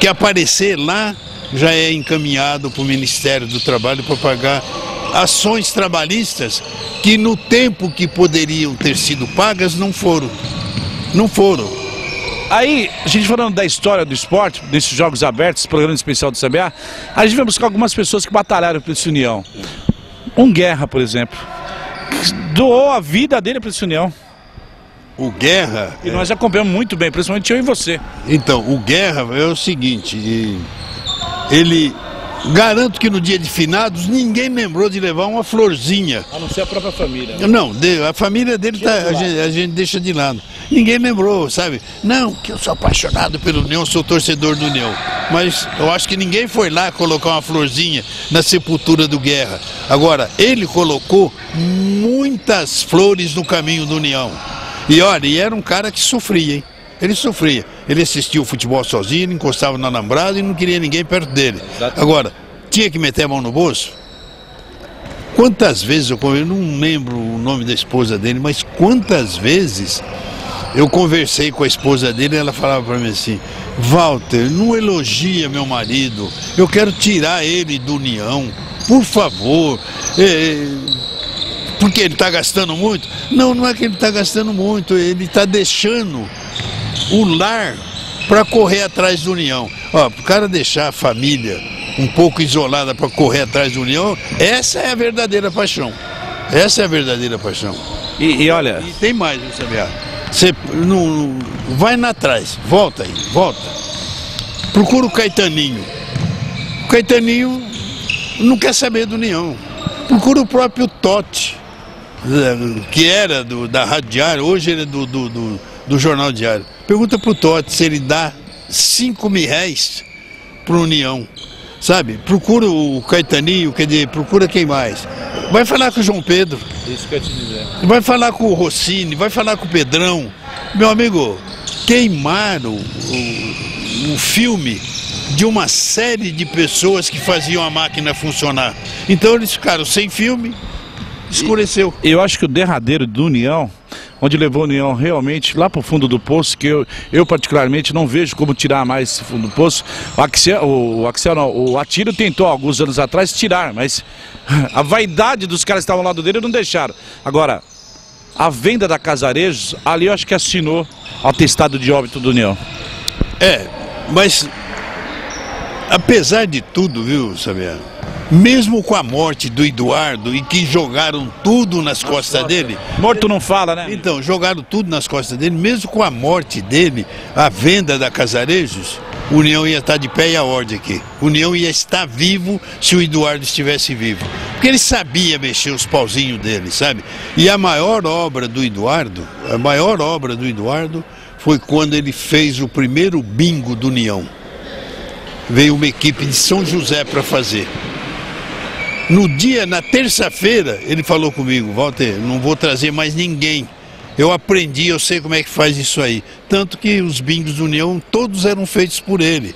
que aparecer lá já é encaminhado para o Ministério do Trabalho para pagar ações trabalhistas que no tempo que poderiam ter sido pagas não foram. Aí, a gente falando da história do esporte, desses Jogos Abertos, programa especial do Sabiá, a gente vai buscar algumas pessoas que batalharam por essa União. Guerra, por exemplo, doou a vida dele para essa União. O Guerra... E nós acompanhamos muito bem, principalmente eu e você. Então, o Guerra é o seguinte, ele... Garanto que no dia de finados ninguém lembrou de levar uma florzinha. A não ser a própria família. Né? Não, a família dele a gente deixa de lado. Ninguém lembrou, sabe? Não, que eu sou apaixonado pelo União, sou torcedor do União. Mas eu acho que ninguém foi lá colocar uma florzinha na sepultura do Guerra. Agora, ele colocou muitas flores no caminho do União. E olha, era um cara que sofria, hein? Ele sofria. Ele assistia o futebol sozinho, ele encostava no alambrado e não queria ninguém perto dele. Exatamente. Agora, tinha que meter a mão no bolso? Quantas vezes eu não lembro o nome da esposa dele, mas quantas vezes eu conversei com a esposa dele e ela falava para mim assim, Walter, não elogia meu marido, eu quero tirar ele do União, por favor. Porque ele está gastando muito? Não, não é que ele está gastando muito, ele está deixando o lar para correr atrás do União. Ó, o cara deixar a família um pouco isolada para correr atrás do União, essa é a verdadeira paixão. Essa é a verdadeira paixão. E olha... E tem mais, Sabiá. Você não vai na trás, volta aí, volta. Procura o Caetaninho. O Caetaninho não quer saber do União. Procura o próprio Totti, que era da Rádio Diário, hoje ele é do Jornal Diário. Pergunta pro Totti se ele dá 5 mil reais pro União, sabe? Procura o Caetaninho, quer dizer, procura quem mais. Vai falar com o João Pedro. Isso que eu te dizer. Vai falar com o Rossini, vai falar com o Pedrão. Meu amigo, queimaram o filme de uma série de pessoas que faziam a máquina funcionar. Então eles ficaram sem filme, escureceu. Eu acho que o derradeiro do União, onde levou a União realmente lá para o fundo do poço, que eu particularmente não vejo como tirar mais esse fundo do poço. O Atílio tentou alguns anos atrás tirar, mas a vaidade dos caras que estavam ao lado dele não deixaram. Agora, a venda da Casarejos, ali eu acho que assinou o atestado de óbito do União. Mas apesar de tudo, viu, Sabiá? Mesmo com a morte do Eduardo, e que jogaram tudo nas costas dele... Morto não fala, né? Então, jogaram tudo nas costas dele, mesmo com a morte dele, a venda da Casarejos, o União ia estar de pé e a ordem aqui. O União ia estar vivo se o Eduardo estivesse vivo. Porque ele sabia mexer os pauzinhos dele, sabe? E a maior obra do Eduardo, foi quando ele fez o primeiro bingo do União. Veio uma equipe de São José para fazer. Na terça-feira, ele falou comigo: Walter, não vou trazer mais ninguém. Eu aprendi, eu sei como é que faz isso aí. Tanto que os bingos do União, todos eram feitos por ele.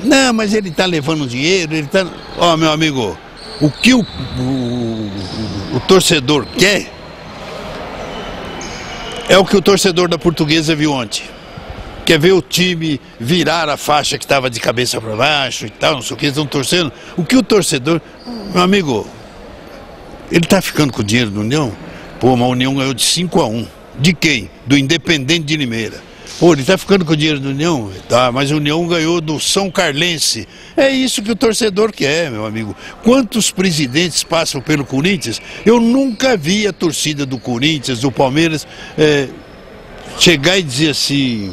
Não, mas ele está levando dinheiro, ele está... Ó, meu amigo, o que o torcedor quer é o que o torcedor da Portuguesa viu ontem. Quer ver o time virar a faixa que estava de cabeça para baixo e tal, não sei o que, eles estão torcendo. O que o torcedor... Meu amigo, ele está ficando com o dinheiro do União? Pô, mas a União ganhou de 5-1. De quem? Do Independente de Limeira. Pô, ele está ficando com o dinheiro do União? Tá, mas a União ganhou do São Carlense. É isso que o torcedor quer, meu amigo. Quantos presidentes passam pelo Corinthians? Eu nunca vi a torcida do Corinthians, do Palmeiras, chegar e dizer assim...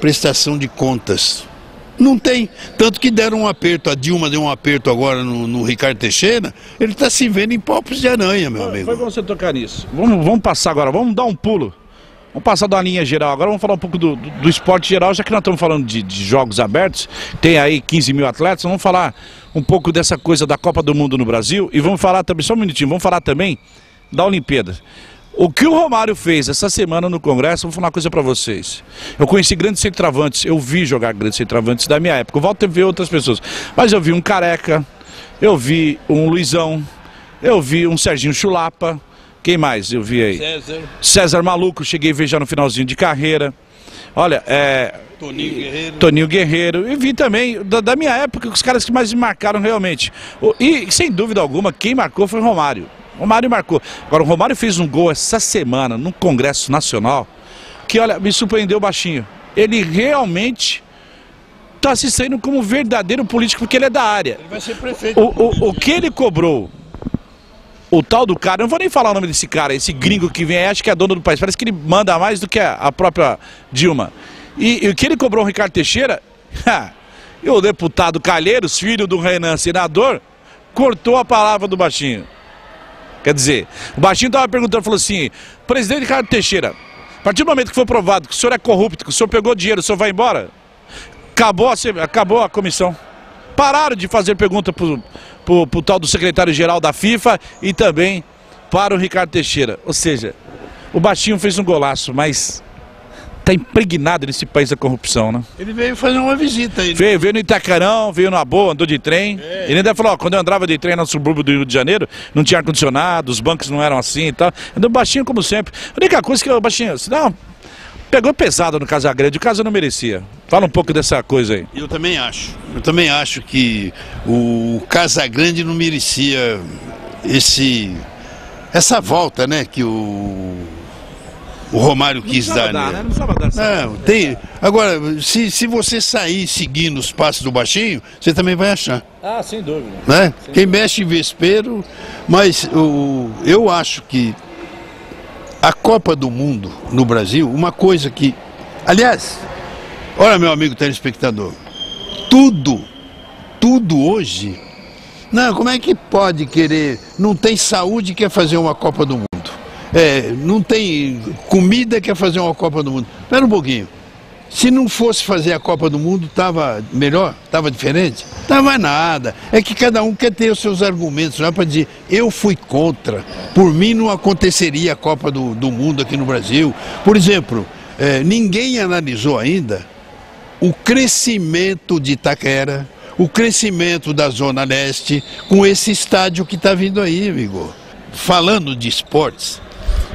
prestação de contas. Não tem. Tanto que deram um aperto, a Dilma deu um aperto agora no Ricardo Teixeira, ele está se vendo em palpos de aranha, meu amigo. Foi bom você tocar nisso. Vamos passar agora, vamos dar um pulo. Vamos passar da linha geral. Agora vamos falar um pouco do esporte geral, já que nós estamos falando de jogos abertos, tem aí 15 mil atletas, vamos falar um pouco dessa coisa da Copa do Mundo no Brasil e vamos falar também, só um minutinho, vamos falar também da Olimpíada. O que o Romário fez essa semana no Congresso, vou falar uma coisa pra vocês. Eu conheci grandes centroavantes, eu vi jogar grandes centroavantes da minha época. Eu volto a ver outras pessoas. Mas eu vi um Careca, eu vi um Luizão, eu vi um Serginho Chulapa. Quem mais eu vi aí? César Maluco, cheguei a ver já no finalzinho de carreira. Olha, Toninho Guerreiro. E vi também, da minha época, os caras que mais me marcaram realmente. E sem dúvida alguma, quem marcou foi o Romário. O Romário marcou. Agora, o Romário fez um gol essa semana no Congresso Nacional que, olha, me surpreendeu baixinho. Ele realmente está se saindo como verdadeiro político porque ele é da área. Ele vai ser prefeito. O que ele cobrou, o tal do cara, eu não vou nem falar o nome desse cara, esse gringo que vem aí, acho que é dono do país. Parece que ele manda mais do que a própria Dilma. E o que ele cobrou o Ricardo Teixeira, e o deputado Calheiros, filho do Renan, senador, cortou a palavra do baixinho. Quer dizer, o baixinho estava perguntando, falou assim: presidente Ricardo Teixeira, a partir do momento que foi provado que o senhor é corrupto, que o senhor pegou dinheiro, o senhor vai embora, acabou a comissão. Pararam de fazer pergunta pro tal do secretário-geral da FIFA e também para o Ricardo Teixeira. Ou seja, o baixinho fez um golaço, mas está impregnado nesse país da corrupção, né? Ele veio fazer uma visita aí. Né? Veio no Itacarão, veio na boa, andou de trem. Ele ainda falou, ó, quando eu andava de trem no subúrbio do Rio de Janeiro, não tinha ar-condicionado, os bancos não eram assim e tal. Andou baixinho como sempre. A única coisa que o baixinho, não, pegou pesado no Casagrande, o caso não merecia. Fala um pouco dessa coisa aí. Eu também acho que o Casagrande não merecia essa volta, né, que o Romário quis dar, né? Não precisava dar. Não, tem. Agora, se você sair seguindo os passos do baixinho, você também vai achar. Ah, sem dúvida. Né? Quem mexe em vespeiro, mas eu acho que a Copa do Mundo no Brasil, uma coisa que... Aliás, olha, meu amigo telespectador, tudo hoje... Não, como é que pode querer... Não tem saúde e quer fazer uma Copa do Mundo. Não tem comida, quer fazer uma Copa do Mundo. Espera um pouquinho. Se não fosse fazer a Copa do Mundo, estava melhor? Estava diferente? Estava nada. É que cada um quer ter os seus argumentos lá para dizer, eu fui contra. Por mim não aconteceria a Copa do Mundo aqui no Brasil. Por exemplo, ninguém analisou ainda o crescimento de Itaquera, o crescimento da Zona Leste, com esse estádio que está vindo aí, amigo. Falando de esportes,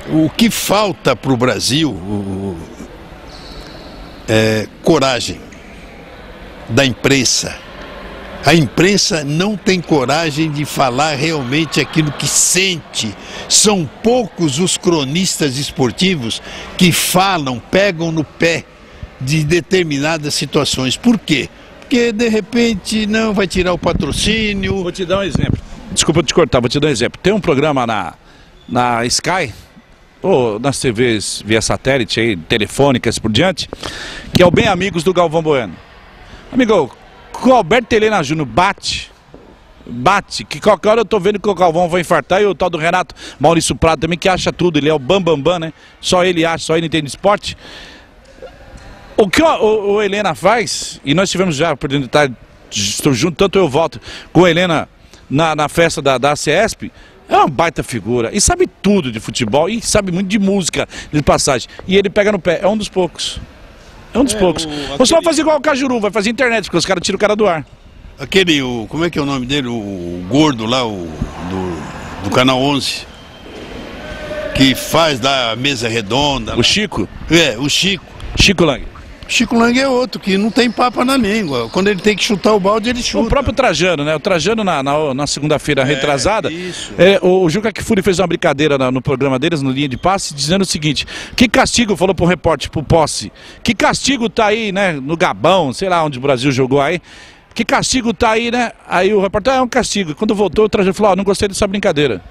o que falta para o Brasil é coragem da imprensa. A imprensa não tem coragem de falar realmente aquilo que sente. São poucos os cronistas esportivos que falam, pegam no pé de determinadas situações. Por quê? Porque de repente não vai tirar o patrocínio. Vou te dar um exemplo. Desculpa te cortar, vou te dar um exemplo. Tem um programa na Sky, ou nas TVs via satélite, aí, telefônicas por diante, que é o Bem Amigos do Galvão Bueno. Amigo, o Alberto Helena Júnior bate, que qualquer hora eu tô vendo que o Galvão vai infartar, e o tal do Renato Maurício Prado também, que acha tudo, ele é o bambambam, né? Só ele acha, só ele entende esporte. O que o Helena faz, e nós tivemos já a oportunidade, estou junto, tanto eu volto com a Helena na festa da CESP, é uma baita figura, e sabe tudo de futebol, e sabe muito de música, de passagem, e ele pega no pé, é um dos poucos. É um dos poucos. Você vai fazer igual o Cajuru, vai fazer internet, porque os caras tiram o cara do ar. Como é que é o nome dele? O gordo lá, do Canal 11, que faz da mesa redonda. O Chico? O Chico. Chico Lang. Chico Lang é outro, que não tem papa na língua. Quando ele tem que chutar o balde, ele chuta. O próprio Trajano, né? O Trajano na segunda-feira retrasada, isso. O Juca Kfouri fez uma brincadeira no programa deles, no Linha de Passe, dizendo o seguinte: que castigo, falou pro repórter, pro Posse, que castigo tá aí, né, no Gabão, sei lá onde o Brasil jogou aí, que castigo tá aí, né? Aí o repórter, é um castigo. Quando voltou, o Trajano falou, não gostei dessa brincadeira.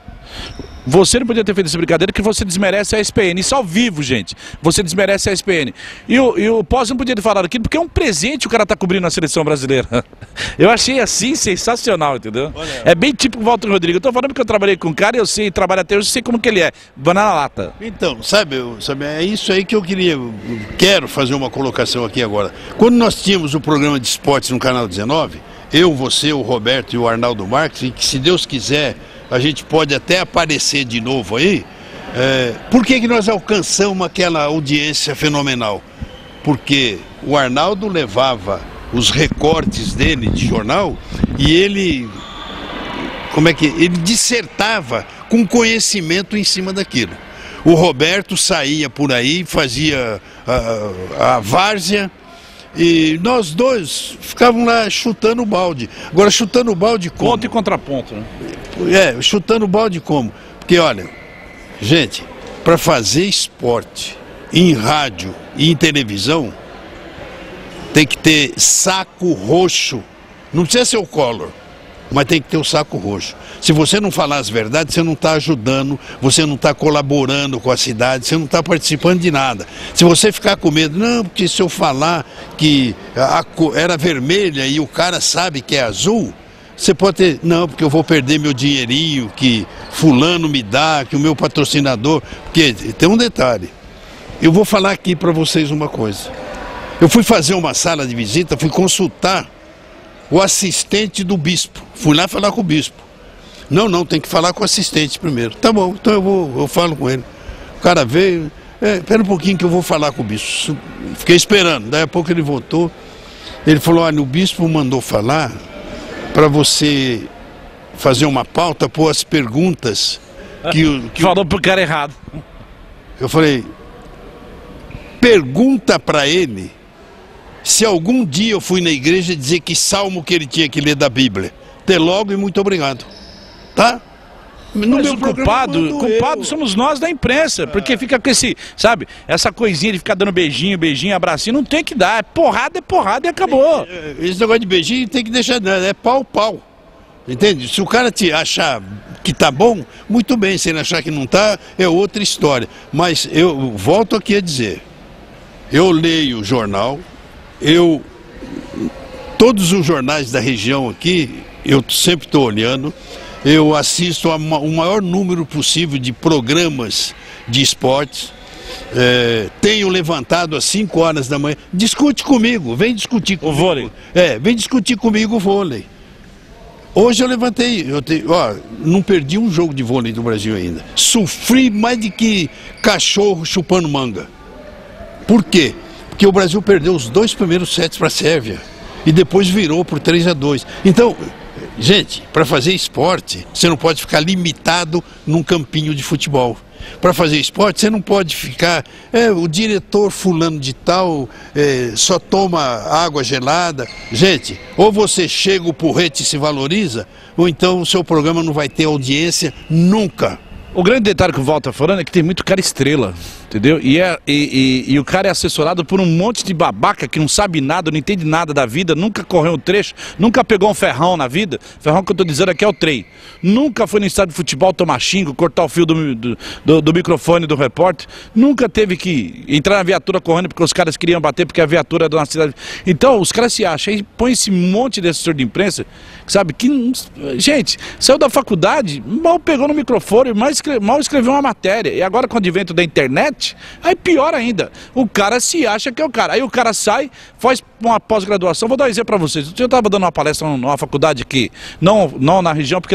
Você não podia ter feito essa brincadeira, que você desmerece a ESPN. Isso ao vivo, gente. Você desmerece a ESPN. E o Pós não podia ter falado aquilo, porque é um presente o cara tá cobrindo a seleção brasileira. Eu achei assim sensacional, entendeu? Olha, é bem tipo o Walter Rodrigo. Eu tô falando porque eu trabalhei com o cara, eu sei, trabalho até hoje, eu sei como que ele é. Banana lata. Então, sabe, é isso aí que eu quero fazer uma colocação aqui agora. Quando nós tínhamos o programa de esportes no Canal 19, eu, você, o Roberto e o Arnaldo Marques, e que se Deus quiser a gente pode até aparecer de novo aí. Por que nós alcançamos aquela audiência fenomenal? Porque o Arnaldo levava os recortes dele de jornal e ele dissertava com conhecimento em cima daquilo. O Roberto saía por aí, fazia a várzea, e nós dois ficávamos lá chutando o balde. Agora, chutando o balde como? Ponto e contraponto, né? Chutando o balde como? Porque, olha, gente, para fazer esporte em rádio e em televisão, tem que ter saco roxo. Não precisa ser o Collor, mas tem que ter o saco roxo. Se você não falar as verdades, você não está ajudando, você não está colaborando com a cidade, você não está participando de nada. Se você ficar com medo, não, porque se eu falar que a cor era vermelha e o cara sabe que é azul, você pode ter, não, porque eu vou perder meu dinheirinho que fulano me dá, que o meu patrocinador... Porque tem um detalhe, eu vou falar aqui para vocês uma coisa. Eu fui fazer uma sala de visita, fui consultar o assistente do bispo. Fui lá falar com o bispo. Não, tem que falar com o assistente primeiro. Tá bom, então eu falo com ele. O cara veio, espera um pouquinho que eu vou falar com o bispo. Fiquei esperando, daí a pouco ele voltou. Ele falou, olha, o bispo mandou falar para você fazer uma pauta, pôr as perguntas que falou pro cara errado. Eu falei, pergunta para ele se algum dia eu fui na igreja dizer que salmo que ele tinha que ler da Bíblia. Até logo e muito obrigado. Tá? Mas o culpado somos nós da imprensa, porque fica com essa coisinha de ficar dando beijinho, abracinho, não tem que dar, é porrada e acabou. Esse negócio de beijinho tem que deixar, é pau. Entende? Se o cara te achar que tá bom, muito bem, se ele achar que não tá, é outra história. Mas eu volto aqui a dizer, eu leio o jornal, todos os jornais da região aqui, eu sempre estou olhando. Eu assisto o maior número possível de programas de esportes. Tenho levantado às 5 horas da manhã. Discute comigo, vem discutir comigo. O vôlei? Vem discutir comigo o vôlei. Hoje eu levantei, não perdi um jogo de vôlei do Brasil ainda. Sofri mais de que cachorro chupando manga. Por quê? Porque o Brasil perdeu os 2 primeiros sets para a Sérvia e depois virou por 3-2. Então, gente, para fazer esporte, você não pode ficar limitado num campinho de futebol. Para fazer esporte, você não pode ficar... o diretor fulano de tal só toma água gelada. Gente, ou você chega, o porrete se valoriza, ou então o seu programa não vai ter audiência nunca. O grande detalhe que o Walter tá falando é que tem muito cara estrela, entendeu? E o cara é assessorado por um monte de babaca que não sabe nada, não entende nada da vida, nunca correu um trecho, nunca pegou um ferrão na vida. Ferrão que eu tô dizendo aqui é o trem. Nunca foi no estádio de futebol tomar xingo, cortar o fio do microfone do repórter. Nunca teve que entrar na viatura correndo porque os caras queriam bater porque a viatura é de uma cidade. Então os caras se acham, aí põe esse monte de assessor de imprensa, sabe? Que, gente, saiu da faculdade, mal pegou no microfone, mal escreveu uma matéria. E agora com o advento da internet, aí pior ainda. O cara se acha que é o cara. Aí o cara sai, faz uma pós-graduação. Vou dar um exemplo para vocês. Eu estava dando uma palestra numa faculdade aqui, não na região, porque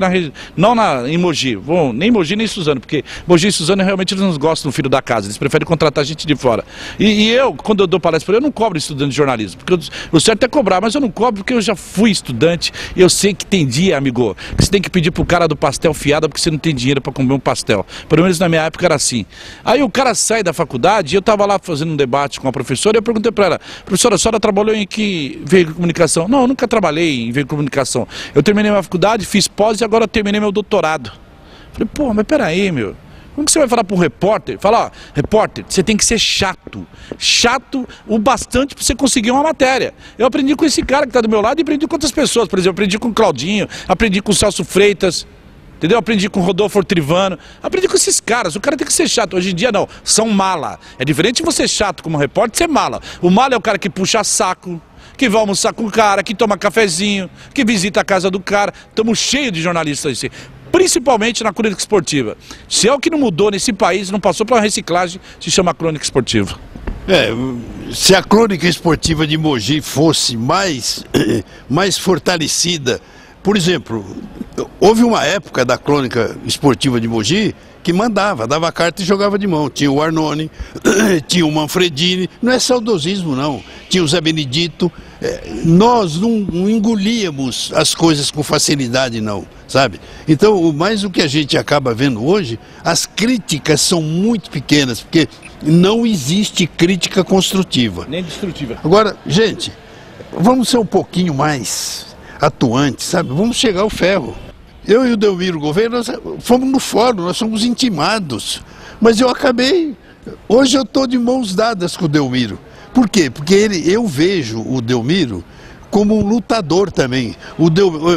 em Mogi. Nem Mogi nem Suzano, porque Mogi e Suzano realmente eles não gostam do filho da casa. Eles preferem contratar gente de fora. E eu, quando eu dou palestra, eu não cobro estudante de jornalismo. Porque o certo é cobrar, mas eu não cobro porque eu já fui estudante. E eu sei que tem dia, amigo, que você tem que pedir pro cara do pastel fiado porque você não tem dinheiro para comer um pastel. Pelo menos na minha época era assim. Aí o cara sai da faculdade, eu estava lá fazendo um debate com a professora e eu perguntei para ela: professora, a senhora trabalhou em que veículo de comunicação? Não, eu nunca trabalhei em veículo de comunicação. Eu terminei minha faculdade, fiz pós e agora eu terminei meu doutorado. Falei, pô, mas peraí, meu. Como que você vai falar para um repórter? Fala, ó, repórter, você tem que ser chato. Chato o bastante para você conseguir uma matéria. Eu aprendi com esse cara que está do meu lado e aprendi com outras pessoas. Por exemplo, aprendi com o Claudinho, aprendi com o Celso Freitas. Entendeu? Aprendi com o Rodolfo Ortrivano, aprendi com esses caras. O cara tem que ser chato. Hoje em dia não, são mala. É diferente de você ser chato como repórter, ser mala. O mala é o cara que puxa saco, que vai almoçar com o cara, que toma cafezinho, que visita a casa do cara. Estamos cheios de jornalistas assim, principalmente na crônica esportiva. Se é o que não mudou nesse país, não passou para uma reciclagem, se chama crônica esportiva. Se a crônica esportiva de Mogi fosse mais fortalecida. Por exemplo, houve uma época da crônica esportiva de Mogi que dava carta e jogava de mão. Tinha o Arnone, tinha o Manfredini, não é saudosismo não, tinha o Zé Benedito. Nós não engolíamos as coisas com facilidade não, sabe? Então, mais o que a gente acaba vendo hoje, as críticas são muito pequenas, porque não existe crítica construtiva. Nem destrutiva. Agora, gente, vamos ser um pouquinho mais atuante, sabe? Vamos chegar ao ferro. Eu e o Delmiro Gouveia, nós fomos no fórum, nós somos intimados. Mas eu acabei... Hoje eu estou de mãos dadas com o Delmiro. Por quê? Porque eu vejo o Delmiro como um lutador também.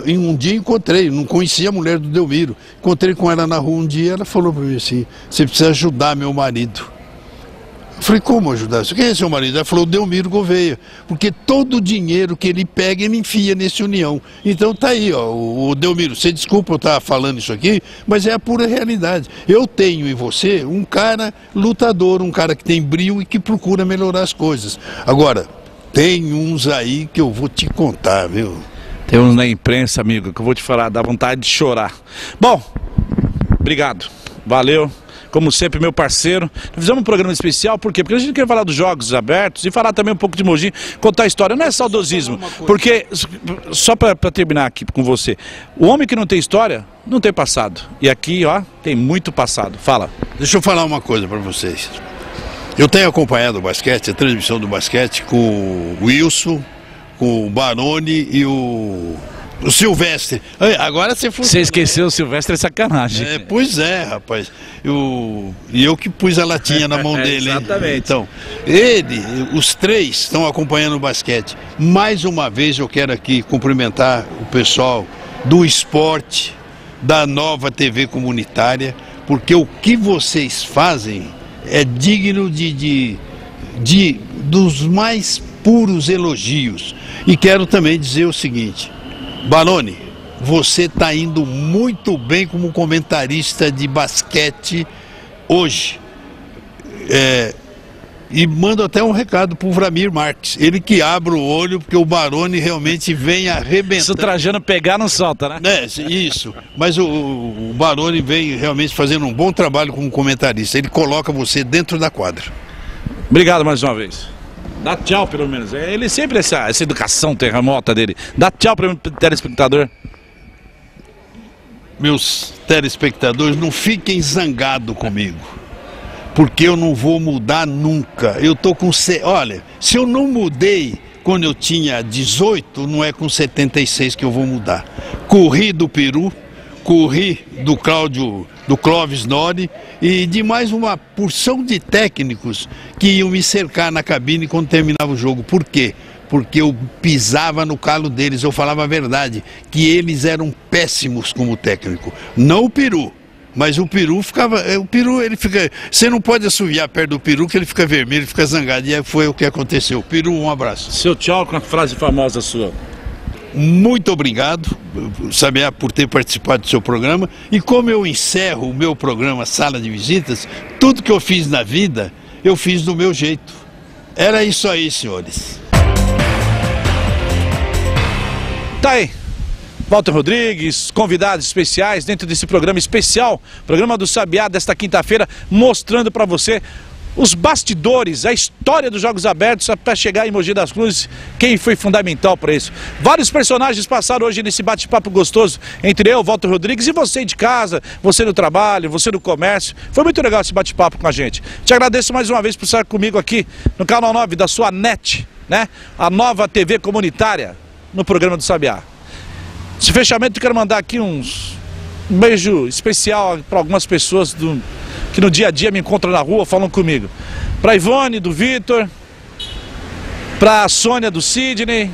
Em um dia encontrei, não conhecia a mulher do Delmiro. Encontrei com ela na rua um dia, ela falou para mim assim, você precisa ajudar meu marido. Eu falei, como ajudar? Quem é seu marido? Ela falou, o Delmiro Gouveia. Porque todo o dinheiro que ele pega, ele enfia nesse União. Então tá aí, ó, o Delmiro, você desculpa eu estar falando isso aqui, mas é a pura realidade. Eu tenho em você um cara lutador, um cara que tem brio e que procura melhorar as coisas. Agora, tem uns aí que eu vou te contar, viu? Tem uns na imprensa, amigo, que eu vou te falar, dá vontade de chorar. Bom, obrigado, valeu. Como sempre, meu parceiro. Fizemos um programa especial, por quê? Porque a gente quer falar dos jogos abertos e falar também um pouco de Mogi, contar a história. Não é saudosismo, porque, só para terminar aqui com você, o homem que não tem história, não tem passado. E aqui, ó, tem muito passado. Fala. Deixa eu falar uma coisa para vocês. Eu tenho acompanhado o basquete, a transmissão do basquete com o Wilson, com o Baroni e o Silvestre. Agora você esqueceu o Silvestre, é sacanagem. Pois é, rapaz. E eu que pus a latinha na mão dele. Exatamente. Então, os três estão acompanhando o basquete. Mais uma vez eu quero aqui cumprimentar o pessoal do esporte, da Nova TV Comunitária, porque o que vocês fazem é digno dos mais puros elogios. E quero também dizer o seguinte, Baroni, você está indo muito bem como comentarista de basquete hoje. E mando até um recado para o Vramir Marques, ele que abre o olho, porque o Baroni realmente vem arrebentando. Se o Trajano pegar, não solta, né? Isso, mas o Baroni vem realmente fazendo um bom trabalho como comentarista, ele coloca você dentro da quadra. Obrigado mais uma vez. Dá tchau pelo menos. Ele sempre essa educação terremota dele. Dá tchau para o telespectador. Meus telespectadores, não fiquem zangados comigo, porque eu não vou mudar nunca. Eu tô com... Olha, se eu não mudei quando eu tinha 18, não é com 76 que eu vou mudar. Corri do Peru, corri do Clóvis Nori e de mais uma porção de técnicos que iam me cercar na cabine quando terminava o jogo. Por quê? Porque eu pisava no calo deles, eu falava a verdade, que eles eram péssimos como técnico. Não o Peru, mas o Peru ficava... O Peru, ele fica... Você não pode assoviar perto do Peru que ele fica vermelho, ele fica zangado. E foi o que aconteceu. Peru, um abraço. Seu tchau com a frase famosa sua. Muito obrigado, Sabiá, por ter participado do seu programa. E como eu encerro o meu programa Sala de Visitas, tudo que eu fiz na vida, eu fiz do meu jeito. Era isso aí, senhores. Tá aí, Walter Rodrigues, convidados especiais dentro desse programa especial, programa do Sabiá desta quinta-feira, mostrando para você os bastidores, a história dos Jogos Abertos para chegar em Mogi das Cruzes, quem foi fundamental para isso. Vários personagens passaram hoje nesse bate-papo gostoso entre eu, Walter Rodrigues, e você de casa, você no trabalho, você no comércio. Foi muito legal esse bate-papo com a gente. Te agradeço mais uma vez por estar comigo aqui no canal 9 da sua NET, né? A nova TV comunitária no programa do Sabiá. Esse fechamento eu quero mandar aqui um beijo especial para algumas pessoas que no dia a dia me encontram na rua, falam comigo. Para Ivone, do Vitor, para a Sônia, do Sidney,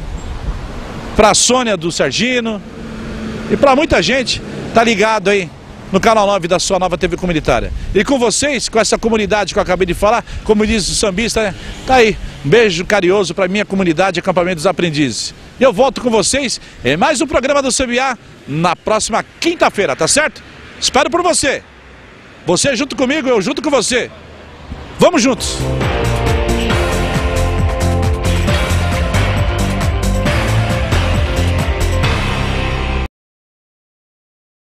para a Sônia, do Sergino, e para muita gente tá ligado aí no canal 9 da sua nova TV comunitária. E com vocês, com essa comunidade que eu acabei de falar, como diz o sambista, né? Tá aí, um beijo carinhoso para minha comunidade Acampamento dos Aprendizes. E eu volto com vocês em mais um programa do Sabiá na próxima quinta-feira, tá certo? Espero por você. Você junto comigo, eu junto com você. Vamos juntos!